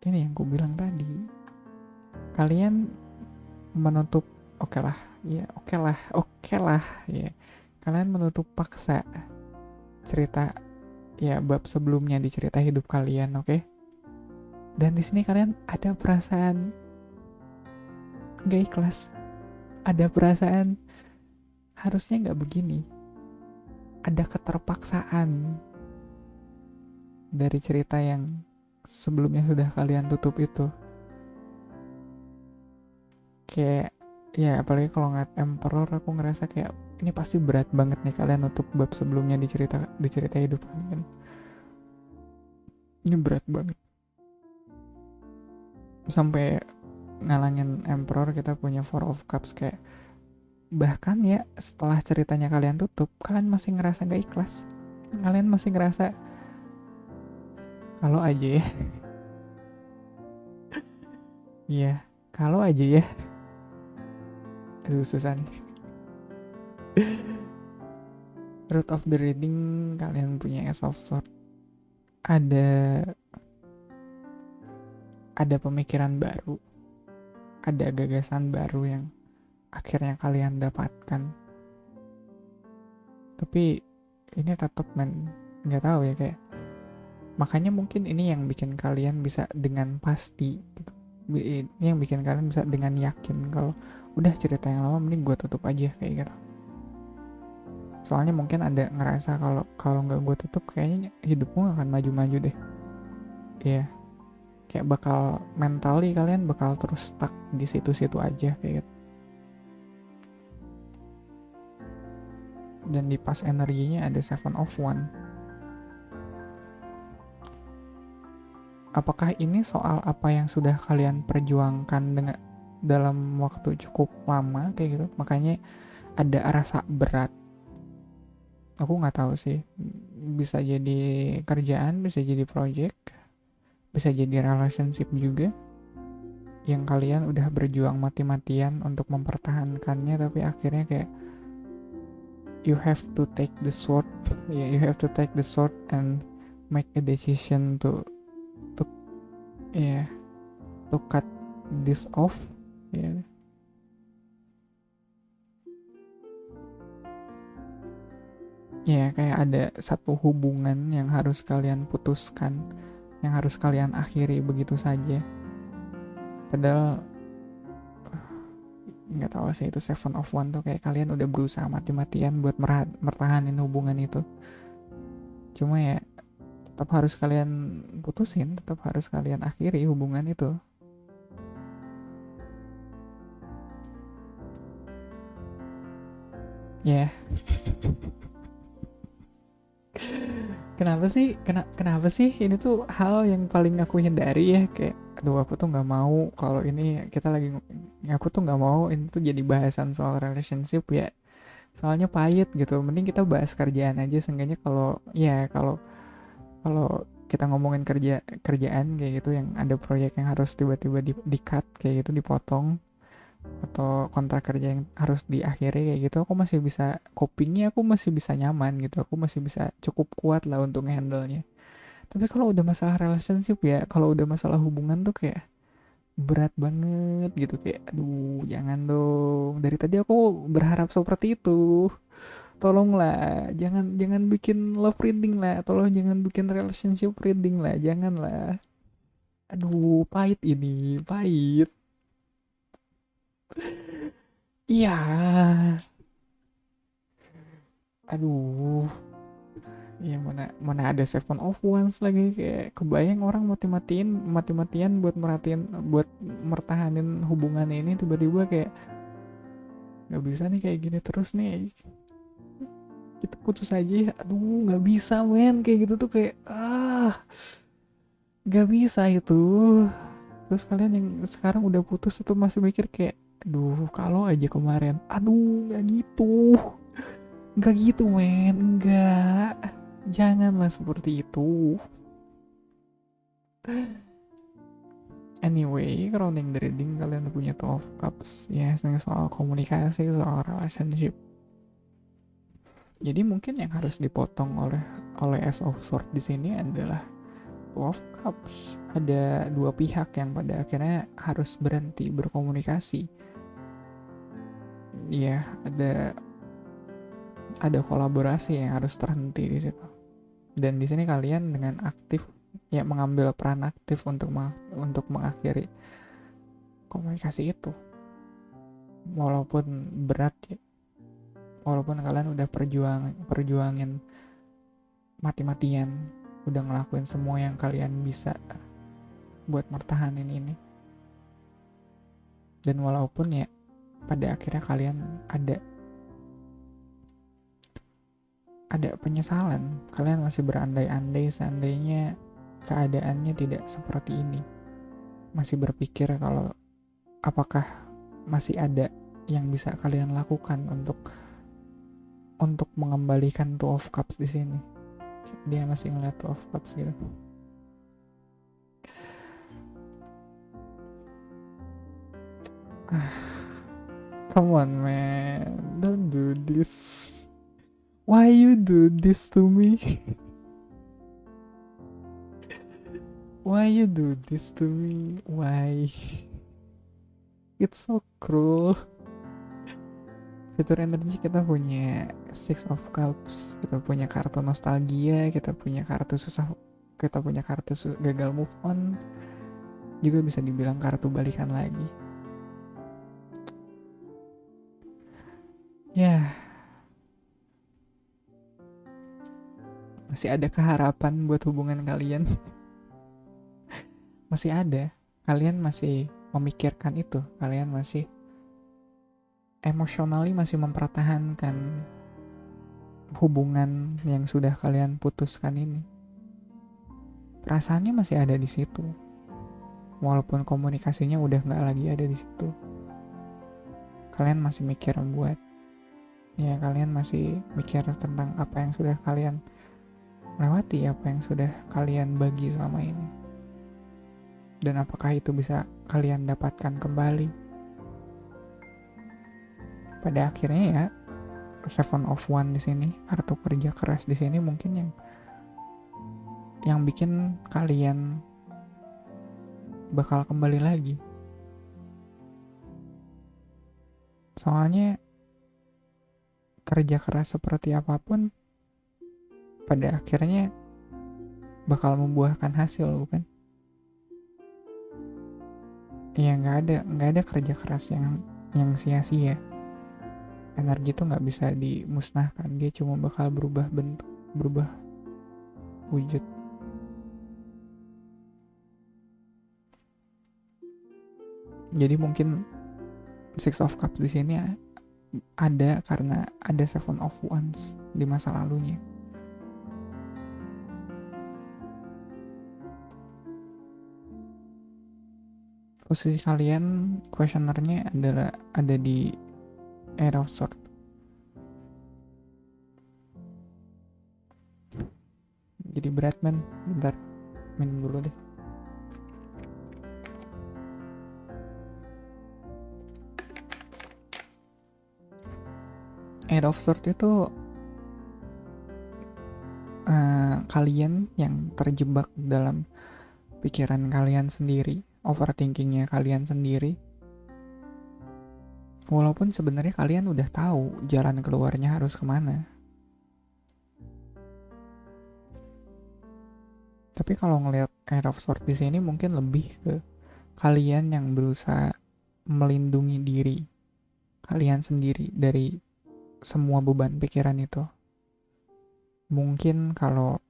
[SPEAKER 1] Ini yang gue bilang tadi. Kalian menutup, oke lah, ya. Kalian menutup paksa cerita, ya bab sebelumnya di cerita hidup kalian, oke? Dan di sini kalian ada perasaan nggak ikhlas, ada perasaan harusnya nggak begini, ada keterpaksaan dari cerita yang sebelumnya sudah kalian tutup itu. Kayak, ya apalagi kalau ngeliat emperor, aku ngerasa kayak ini pasti berat banget nih kalian nutup bab sebelumnya di cerita hidup kalian. Ini berat banget. Sampai ngalangin emperor kita punya Four of Cups, kayak bahkan ya setelah ceritanya kalian tutup, kalian masih ngerasa gak ikhlas. Kalian masih ngerasa kalau aja ya. Iya, kalau aja ya. Aduh susah nih. Root of the reading, kalian punya Ace of Swords. Ada pemikiran baru, ada gagasan baru yang akhirnya kalian dapatkan. Tapi ini tetap nggak tahu ya, kayak makanya mungkin ini yang bikin kalian bisa dengan pasti gitu. Ini yang bikin kalian bisa dengan yakin kalau udah cerita yang lama mending gue tutup aja kayak gitu. Soalnya mungkin ada ngerasa kalau nggak gue tutup kayaknya hidupmu gak akan maju-maju deh. Iya, kayak bakal mentally kalian bakal terus stuck di situ-situ aja kayak gitu. Dan di pas energinya ada Seven of Wands. Apakah ini soal apa yang sudah kalian perjuangkan dengan dalam waktu cukup lama kayak gitu, makanya ada rasa berat? Aku nggak tahu sih, bisa jadi kerjaan, bisa jadi project, bisa jadi relationship juga, yang kalian udah berjuang mati-matian untuk mempertahankannya, tapi akhirnya kayak you have to take the sword, yeah, you have to take the sword and make a decision to yeah, to cut this off, ya. Ya kayak ada satu hubungan yang harus kalian putuskan, yang harus kalian akhiri begitu saja. Padahal nggak tahu sih, itu Seven of One tuh kayak kalian udah berusaha mati-matian buat mertahanin hubungan itu. Cuma ya tetap harus kalian putusin, tetap harus kalian akhiri hubungan itu. Ya, yeah. Kenapa sih ini tuh hal yang paling aku hindari ya, kayak aduh aku tuh nggak mau kalau ini kita lagi, aku tuh nggak mau ini tuh jadi bahasan soal relationship ya, soalnya pahit gitu. Mending kita bahas kerjaan aja, seenggaknya kalau ya kalau kita ngomongin kerjaan kayak gitu yang ada proyek yang harus tiba-tiba di cut kayak gitu, dipotong, atau kontrak kerja yang harus diakhiri kayak gitu, aku masih bisa copingnya, aku masih bisa nyaman gitu, aku masih bisa cukup kuat lah untuk ngehandle nya. Tapi kalau udah masalah relationship ya, kalau udah masalah hubungan tuh kayak berat banget gitu, kayak aduh jangan dong, dari tadi aku berharap seperti itu, tolonglah jangan jangan bikin love reading lah, tolong jangan bikin relationship reading lah, janganlah. Aduh pahit ini, pahit. Iya, aduh. Iya, mana mana ada Seven of Wands lagi, kayak kebayang orang mati-matian buat merhatiin, buat mertahanin hubungan ini, tiba-tiba kayak nggak bisa nih kayak gini terus nih, kita putus aja ya. Aduh nggak bisa men, kayak gitu tuh kayak nggak bisa itu. Terus kalian yang sekarang udah putus itu masih mikir kayak aduh kalau aja kemarin, aduh nggak gitu, nggak gitu men, nggak, janganlah seperti itu. Anyway, crowning the reading, kalian punya Two of Cups ya, soal komunikasi, soal relationship. Jadi mungkin yang harus dipotong oleh Ace of Swords di sini adalah Two of Cups. Ada dua pihak yang pada akhirnya harus berhenti berkomunikasi. Ya, ada kolaborasi yang harus terhenti di situ. Dan di sini kalian dengan aktif ya, mengambil peran aktif untuk mengakhiri komunikasi itu. Walaupun berat ya, walaupun kalian udah perjuangin mati-matian, udah ngelakuin semua yang kalian bisa buat mertahanin ini. Dan walaupun ya pada akhirnya kalian ada penyesalan, kalian masih berandai-andai seandainya keadaannya tidak seperti ini. Masih berpikir kalau apakah masih ada yang bisa kalian lakukan untuk mengembalikan Two of Cups di sini. Dia masih ngeliat Two of Cups gitu. Come on man, don't do this. Why you do this to me? Why you do this to me? Why? It's so cruel. Fitur energi kita punya Six of Cups, kita punya kartu nostalgia, kita punya kartu gagal move on, juga bisa dibilang kartu balikan lagi. Ya, masih ada keharapan buat hubungan kalian. Masih ada. Kalian masih memikirkan itu. Kalian masih emotionally masih mempertahankan hubungan yang sudah kalian putuskan ini. Perasaannya masih ada di situ. Walaupun komunikasinya udah nggak lagi ada di situ. Kalian masih mikir kalian masih mikir tentang apa yang sudah kalian lewati, apa yang sudah kalian bagi selama ini. Dan apakah itu bisa kalian dapatkan kembali? Pada akhirnya ya, Seven of Wands di sini, kartu kerja keras di sini mungkin yang bikin kalian bakal kembali lagi. Soalnya kerja keras seperti apapun pada akhirnya bakal membuahkan hasil, bukan? Ya nggak ada kerja keras yang sia-sia. Energi itu nggak bisa dimusnahkan, dia cuma bakal berubah bentuk, berubah wujud. Jadi mungkin Six of Cups di sini ada karena ada Seven of Wands di masa lalunya. Posisi kalian questionernya adalah ada di Eight of Swords. jadi berat men. Bentar, minum dulu deh. Head of Sword itu kalian yang terjebak dalam pikiran kalian sendiri, overthinkingnya kalian sendiri. Walaupun sebenarnya kalian udah tahu jalan keluarnya harus kemana. Tapi kalau ngelihat Head of Sword di sini mungkin lebih ke kalian yang berusaha melindungi diri kalian sendiri dari semua beban pikiran itu. Mungkin kalau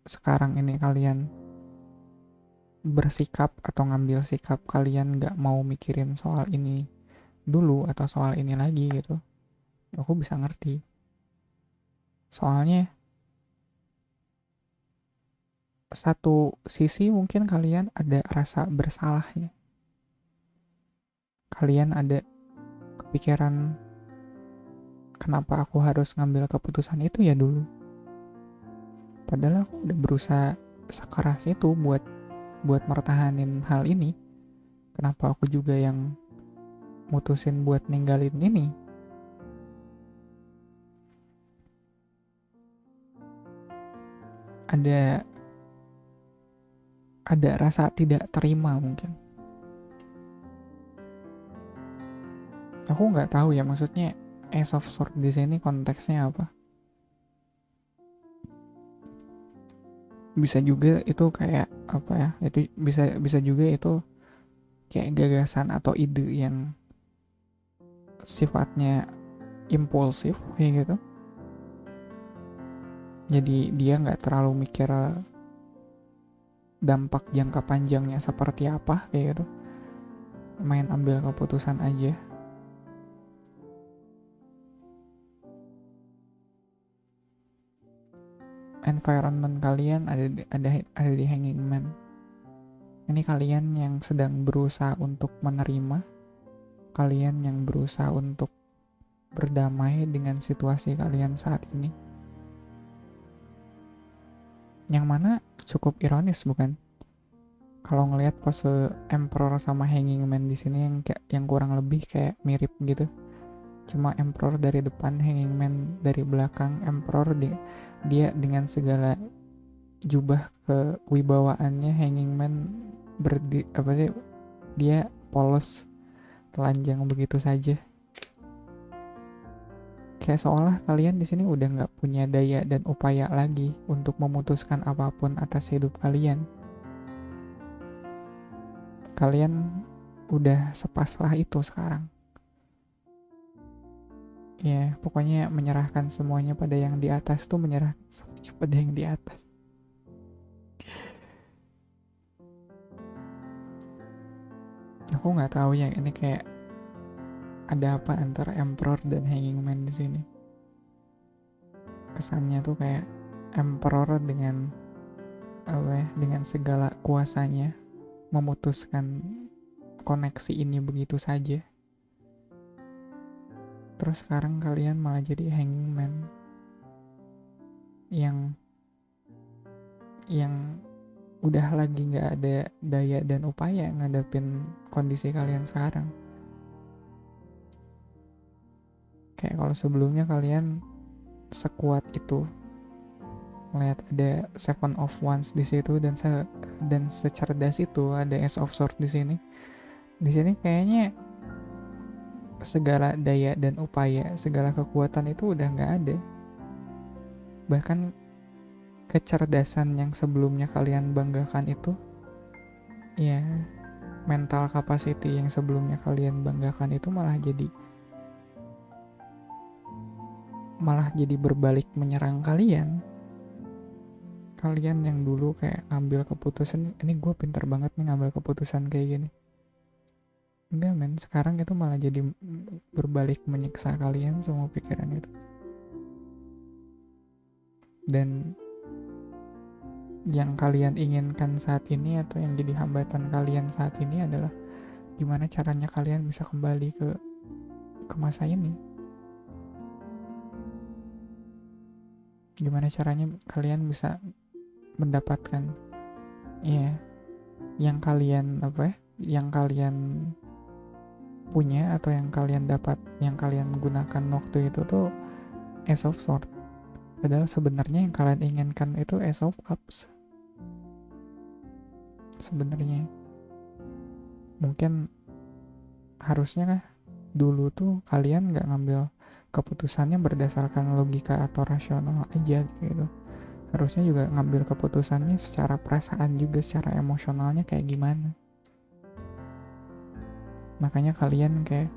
[SPEAKER 1] sekarang ini kalian bersikap atau ngambil sikap kalian gak mau mikirin soal ini dulu atau soal ini lagi gitu, aku bisa ngerti. Soalnya satu sisi mungkin kalian ada rasa bersalahnya. Kalian ada kepikiran, kenapa aku harus ngambil keputusan itu ya dulu. Padahal aku udah berusaha sekeras itu buat mertahanin hal ini. Kenapa aku juga yang mutusin buat ninggalin ini? Ada rasa tidak terima mungkin. Aku nggak tahu ya, maksudnya Ace of Sword di sini konteksnya apa. Bisa juga itu kayak apa ya? Itu bisa juga itu kayak gagasan atau ide yang sifatnya impulsif kayak gitu. Jadi dia nggak terlalu mikir dampak jangka panjangnya seperti apa kayak gitu. Main ambil keputusan aja. Environment kalian ada di Hanging Man. Ini kalian yang sedang berusaha untuk menerima, kalian yang berusaha untuk berdamai dengan situasi kalian saat ini. Yang mana cukup ironis bukan? Kalau ngelihat pose Emperor sama Hanging Man di sini yang kurang lebih kayak mirip gitu. Cuma Emperor dari depan, Hanging Man dari belakang. Emperor dia dengan segala jubah kewibawaannya, Hanging Man dia polos, telanjang begitu saja. Kayak seolah kalian di sini udah nggak punya daya dan upaya lagi untuk memutuskan apapun atas hidup kalian. Kalian udah sepasrah itu sekarang. Ya, pokoknya menyerahkan semuanya pada yang di atas tuh, menyerahkan semuanya pada yang di atas. Aku nggak tahu ya ini kayak ada apa antara Emperor dan Hanging Man di sini. Kesannya tuh kayak Emperor dengan dengan segala kuasanya memutuskan koneksi ini begitu saja. Terus sekarang kalian malah jadi Hanging Man yang udah lagi nggak ada daya dan upaya ngadepin kondisi kalian sekarang. Kayak kalau sebelumnya kalian sekuat itu, ngeliat ada Seven of Wands di situ dan secerdas itu ada Ace of Swords di sini. Di sini kayaknya segala daya dan upaya, segala kekuatan itu udah nggak ada. Bahkan kecerdasan yang sebelumnya kalian banggakan itu, ya mental capacity yang sebelumnya kalian banggakan itu malah jadi berbalik menyerang kalian. Kalian yang dulu kayak ngambil keputusan, ini gue pintar banget nih ngambil keputusan kayak gini. Enggak men, sekarang itu malah jadi berbalik menyiksa kalian semua pikiran itu. Dan yang kalian inginkan saat ini atau yang jadi hambatan kalian saat ini adalah gimana caranya kalian bisa kembali ke masa ini. Gimana caranya kalian bisa mendapatkan ya yang kalian yang kalian punya atau yang kalian dapat, yang kalian gunakan waktu itu tuh Ace of Swords. Padahal sebenarnya yang kalian inginkan itu Ace of Cups. Sebenarnya mungkin harusnya dulu tuh kalian nggak ngambil keputusannya berdasarkan logika atau rasional aja gitu. Harusnya juga ngambil keputusannya secara perasaan juga, secara emosionalnya kayak gimana. Makanya kalian kayak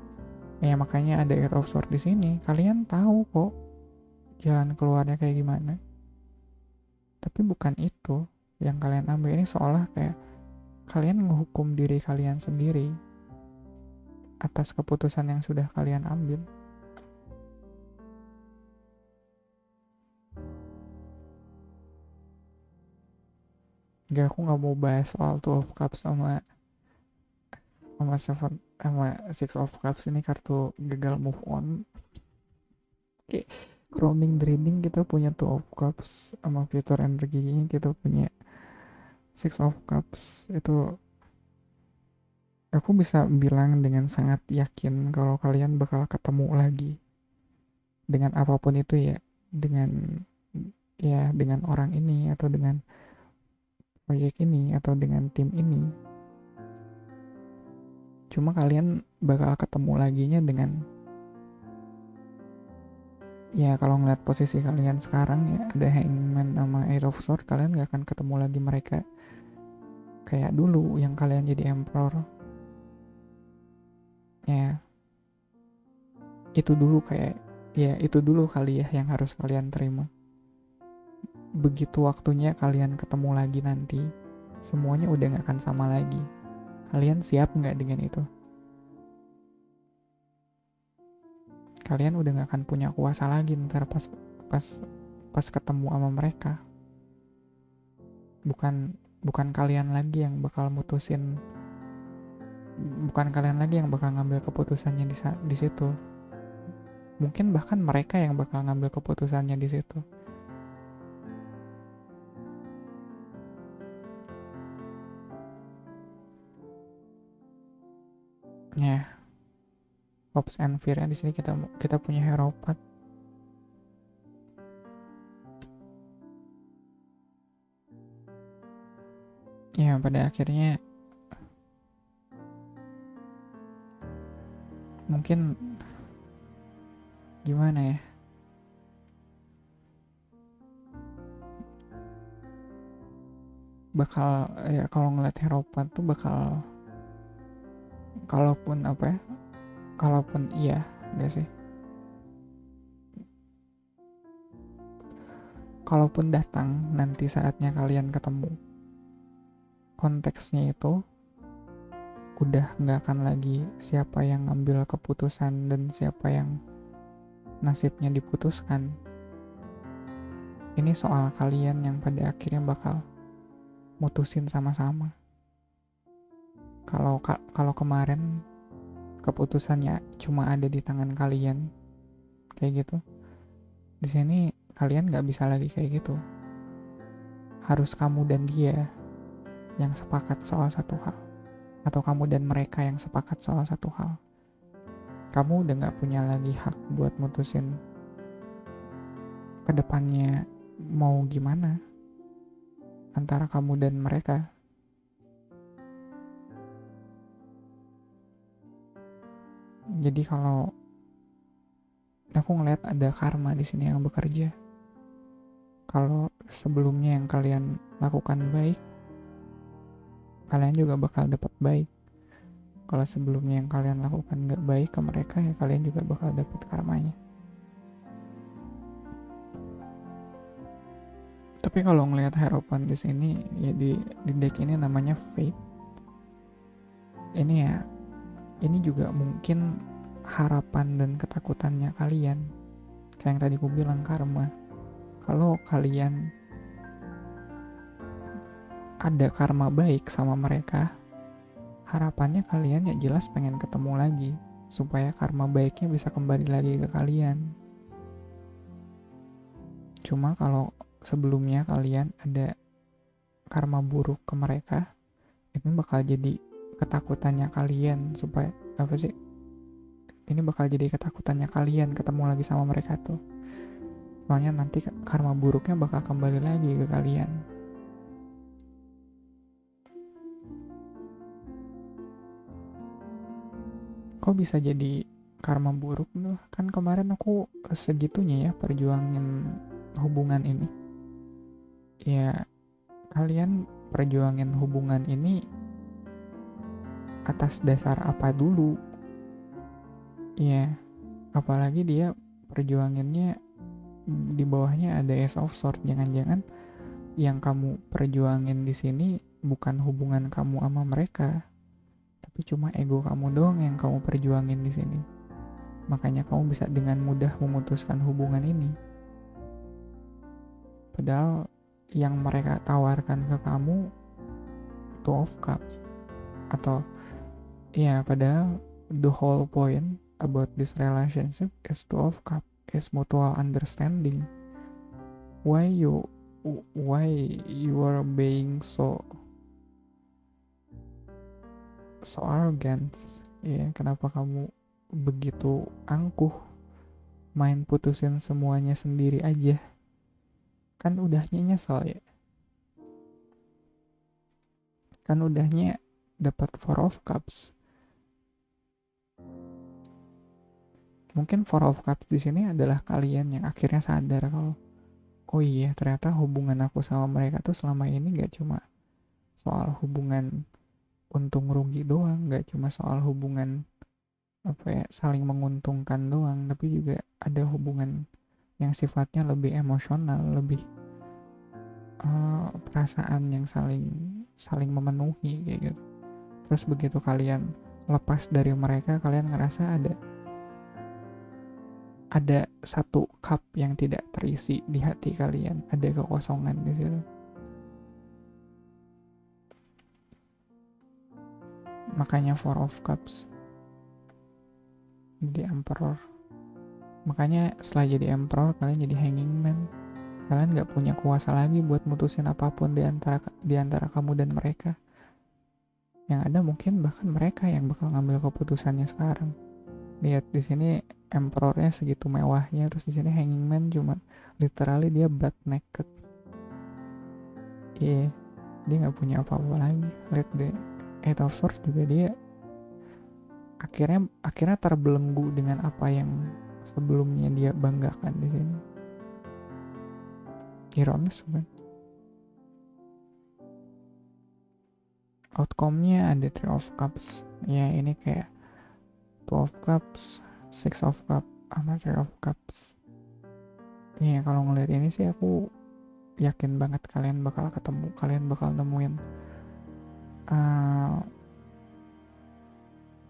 [SPEAKER 1] makanya ada Eight of Swords di sini. Kalian tahu kok jalan keluarnya kayak gimana. Tapi bukan itu yang kalian ambil. Ini seolah kayak kalian ngehukum diri kalian sendiri atas keputusan yang sudah kalian ambil. Aku nggak mau bahas soal Two of Cups sama Six of Cups. Ini kartu gagal move on. Oke, crowning draining kita punya Two of Cups, sama future energinya kita punya Six of Cups. Itu aku bisa bilang dengan sangat yakin kalau kalian bakal ketemu lagi dengan apapun itu ya, dengan orang ini atau dengan proyek ini atau dengan tim ini. Cuma kalian bakal ketemu laginya dengan kalau ngeliat posisi kalian sekarang ya, ada Hangman sama Eight of Swords, kalian gak akan ketemu lagi mereka kayak dulu yang kalian jadi Emperor. Itu dulu kali ya yang harus kalian terima. Begitu waktunya kalian ketemu lagi nanti, semuanya udah gak akan sama lagi. Kalian siap gak dengan itu? Kalian udah gak akan punya kuasa lagi ntar pas ketemu sama mereka. Bukan kalian lagi yang bakal mutusin, bukan kalian lagi yang bakal ngambil keputusannya di situ. Mungkin bahkan mereka yang bakal ngambil keputusannya di situ. Hopes and Fear di sini kita punya Hero Path. Pada akhirnya mungkin gimana ya? Bakal kalau ngeliat Hero Path tuh bakal kalaupun enggak sih? Kalaupun datang nanti saatnya kalian ketemu, konteksnya itu udah nggak akan lagi siapa yang ngambil keputusan dan siapa yang nasibnya diputuskan. Ini soal kalian yang pada akhirnya bakal mutusin sama-sama. Kalau kemarin keputusannya cuma ada di tangan kalian kayak gitu, di sini kalian nggak bisa lagi kayak gitu. Harus kamu dan dia yang sepakat soal satu hal, atau kamu dan mereka yang sepakat soal satu hal. Kamu udah nggak punya lagi hak buat mutusin kedepannya mau gimana antara kamu dan mereka. Jadi kalau aku ngeliat ada karma di sini yang bekerja. Kalau sebelumnya yang kalian lakukan baik, kalian juga bakal dapat baik. Kalau sebelumnya yang kalian lakukan nggak baik ke mereka, ya kalian juga bakal dapat karmanya. Tapi kalau ngelihat harapan di sini, ya di deck ini namanya Fate. Ini juga mungkin harapan dan ketakutannya kalian. Kayak yang tadi aku bilang, karma. Kalau kalian ada karma baik sama mereka, harapannya kalian ya jelas pengen ketemu lagi, supaya karma baiknya bisa kembali lagi ke kalian. Cuma kalau sebelumnya kalian ada karma buruk ke mereka, ini bakal jadi ketakutannya kalian supaya apa sih, ini bakal jadi ketakutannya kalian ketemu lagi sama mereka tuh, soalnya nanti karma buruknya bakal kembali lagi ke kalian. Kok bisa jadi karma buruk tuh? Kan kemarin aku segitunya ya perjuangin hubungan ini. Ya, kalian perjuangin hubungan ini atas dasar apa dulu? Ya, apalagi dia perjuanginnya di bawahnya ada Ace of Swords. Jangan-jangan yang kamu perjuangin di sini bukan hubungan kamu sama mereka, tapi cuma ego kamu doang yang kamu perjuangin di sini. Makanya kamu bisa dengan mudah memutuskan hubungan ini. Padahal yang mereka tawarkan ke kamu Two of Cups. Atau ya, padahal the whole point about this relationship is Two of Cups, is mutual understanding. Why you are being so arrogant? Ya, kenapa kamu begitu angkuh main putusin semuanya sendiri aja? Kan udahnya nyesel ya. Kan udahnya dapat Four of Cups. Mungkin Four of Cups di sini adalah kalian yang akhirnya sadar kalau oh iya, ternyata hubungan aku sama mereka tuh selama ini gak cuma soal hubungan untung rugi doang, gak cuma soal hubungan apa ya, saling menguntungkan doang, tapi juga ada hubungan yang sifatnya lebih emosional, lebih perasaan yang saling memenuhi kayak gitu. Terus begitu kalian lepas dari mereka, kalian ngerasa ada satu cup yang tidak terisi di hati kalian, ada kekosongan di situ. Makanya Four of Cups jadi Emperor. Makanya setelah jadi Emperor kalian jadi Hanging Man. Kalian gak punya kuasa lagi buat mutusin apapun di antara kamu dan mereka. Yang ada mungkin bahkan mereka yang bakal ngambil keputusannya sekarang. Lihat di sini Emperornya segitu mewahnya, terus di sini Hanging Man cuma literally dia butt naked. Iya, dia nggak punya apa-apa lagi. Lihat deh, Eight of Swords juga dia akhirnya terbelenggu dengan apa yang sebelumnya dia banggakan di sini. Ironis kan? Outcome-nya ada Three of Cups. Ya ini kayak Two of Cups, Six of Cups, sama Three of Cups. Ya kalau ngeliat ini sih aku yakin banget kalian bakal ketemu, kalian bakal nemuin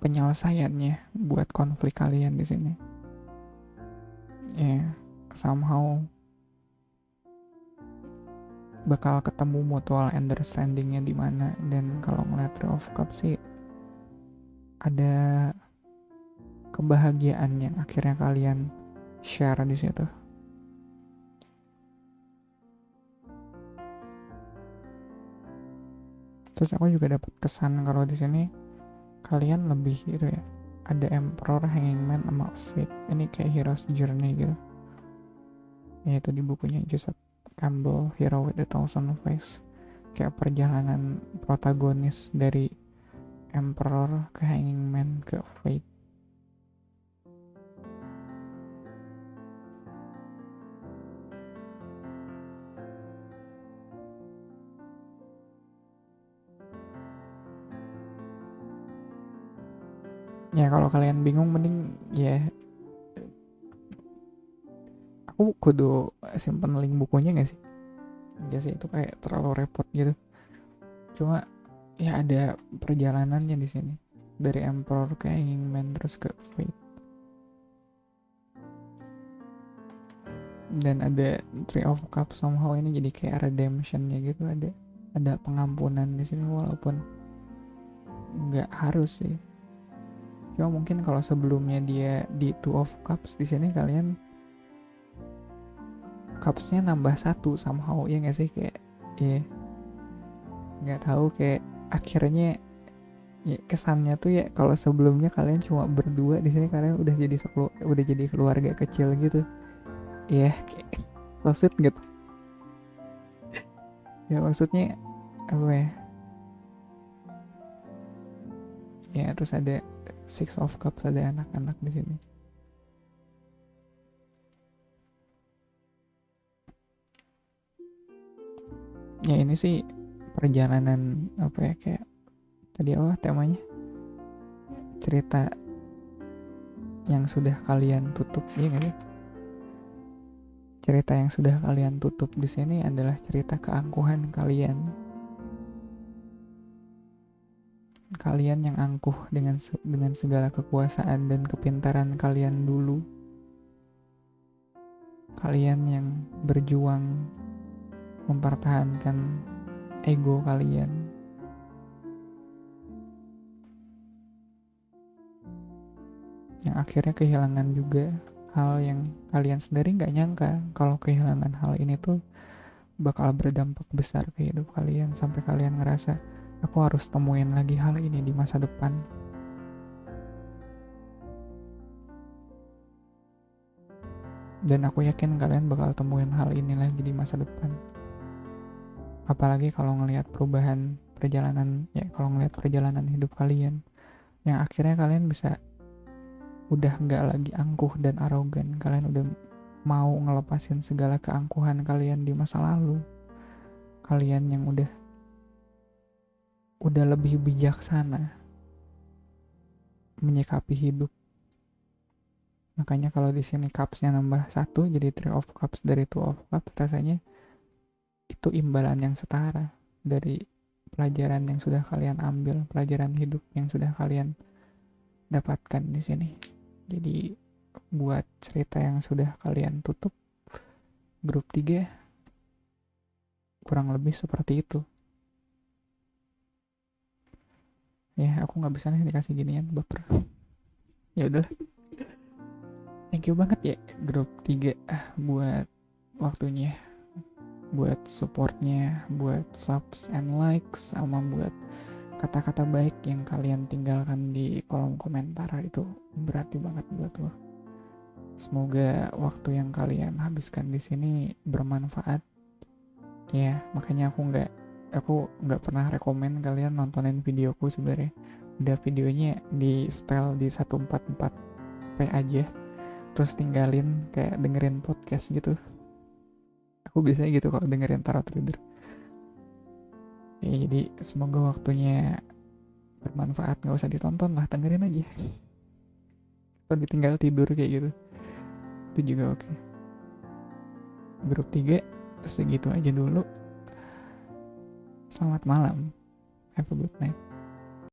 [SPEAKER 1] penyelesaiannya buat konflik kalian di sini. Ya, somehow bakal ketemu mutual understandingnya di mana. Dan kalau ngeliat Three of Cups sih ada kebahagiaan yang akhirnya kalian share di situ. Terus aku juga dapat kesan kalau di sini kalian lebih gitu ya, ada Emperor, Hanging Man, sama Fate. Ini kayak Hero's Journey gitu. Yaitu di bukunya Joseph Campbell, Hero with a Thousand Faces. Kayak perjalanan protagonis dari Emperor ke Hanging Man ke Fate. Ya kalau kalian bingung mending ya aku kudu simpen link bukunya gak sih? Enggak sih, itu kayak terlalu repot gitu. Cuma ya ada perjalanannya di sini dari Emperor ke Hanging Man terus ke Fate. Dan ada Three of Cups, somehow ini jadi kayak redemptionnya gitu, ada pengampunan di sini walaupun nggak harus sih. Cuma mungkin kalau sebelumnya dia di Two of Cups, di sini kalian cupsnya nambah satu somehow, ya nggak sih, kayak ya nggak tahu kayak akhirnya ya, kesannya tuh ya kalau sebelumnya kalian cuma berdua, di sini kalian udah jadi keluarga kecil gitu ya, kayak so sweet gitu ya. Maksudnya apa ya, ya terus ada Six of Cups, ada anak-anak di sini. Ya ini sih perjalanan apa ya, kayak tadi apa temanya, cerita yang sudah kalian tutup, iya gak sih? Cerita yang sudah kalian tutup di sini adalah cerita keangkuhan kalian. Kalian yang angkuh dengan segala kekuasaan dan kepintaran kalian dulu. Kalian yang berjuang mempertahankan ego kalian. Yang akhirnya kehilangan juga hal yang kalian sendiri gak nyangka kalau kehilangan hal ini tuh bakal berdampak besar ke hidup kalian, sampai kalian ngerasa aku harus temuin lagi hal ini di masa depan. Dan aku yakin kalian bakal temuin hal ini lagi di masa depan. Apalagi kalau ngelihat perubahan perjalanan, ya kalau ngelihat perjalanan hidup kalian yang akhirnya kalian bisa udah nggak lagi angkuh dan arogan. Kalian udah mau ngelepasin segala keangkuhan kalian di masa lalu. Kalian yang udah lebih bijaksana menyikapi hidup. Makanya kalau di sini cupsnya nambah 1 jadi 3 of cups dari 2 of cups, rasanya itu imbalan yang setara dari pelajaran yang sudah kalian ambil, pelajaran hidup yang sudah kalian dapatkan di sini. Jadi buat cerita yang sudah kalian tutup, grup 3 kurang lebih seperti itu. Ya aku nggak bisa nih dikasih ginian, baper. Ya udahlah. Thank you banget ya grup 3 buat waktunya, buat supportnya, buat subs and likes, sama buat kata-kata baik yang kalian tinggalkan di kolom komentar. Itu berarti banget buat lo. Semoga waktu yang kalian habiskan di sini bermanfaat. Ya, makanya aku nggak pernah rekomen kalian nontonin videoku sebenarnya. Udah videonya di setel di 144p aja. Terus tinggalin kayak dengerin podcast gitu. Aku biasanya gitu kalau dengerin tarot reader. Ya, jadi semoga waktunya bermanfaat, nggak usah ditonton lah, dengerin aja. Atau ditinggal tidur kayak gitu, itu juga oke. Grup 3 segitu aja dulu. Selamat malam, have a good night.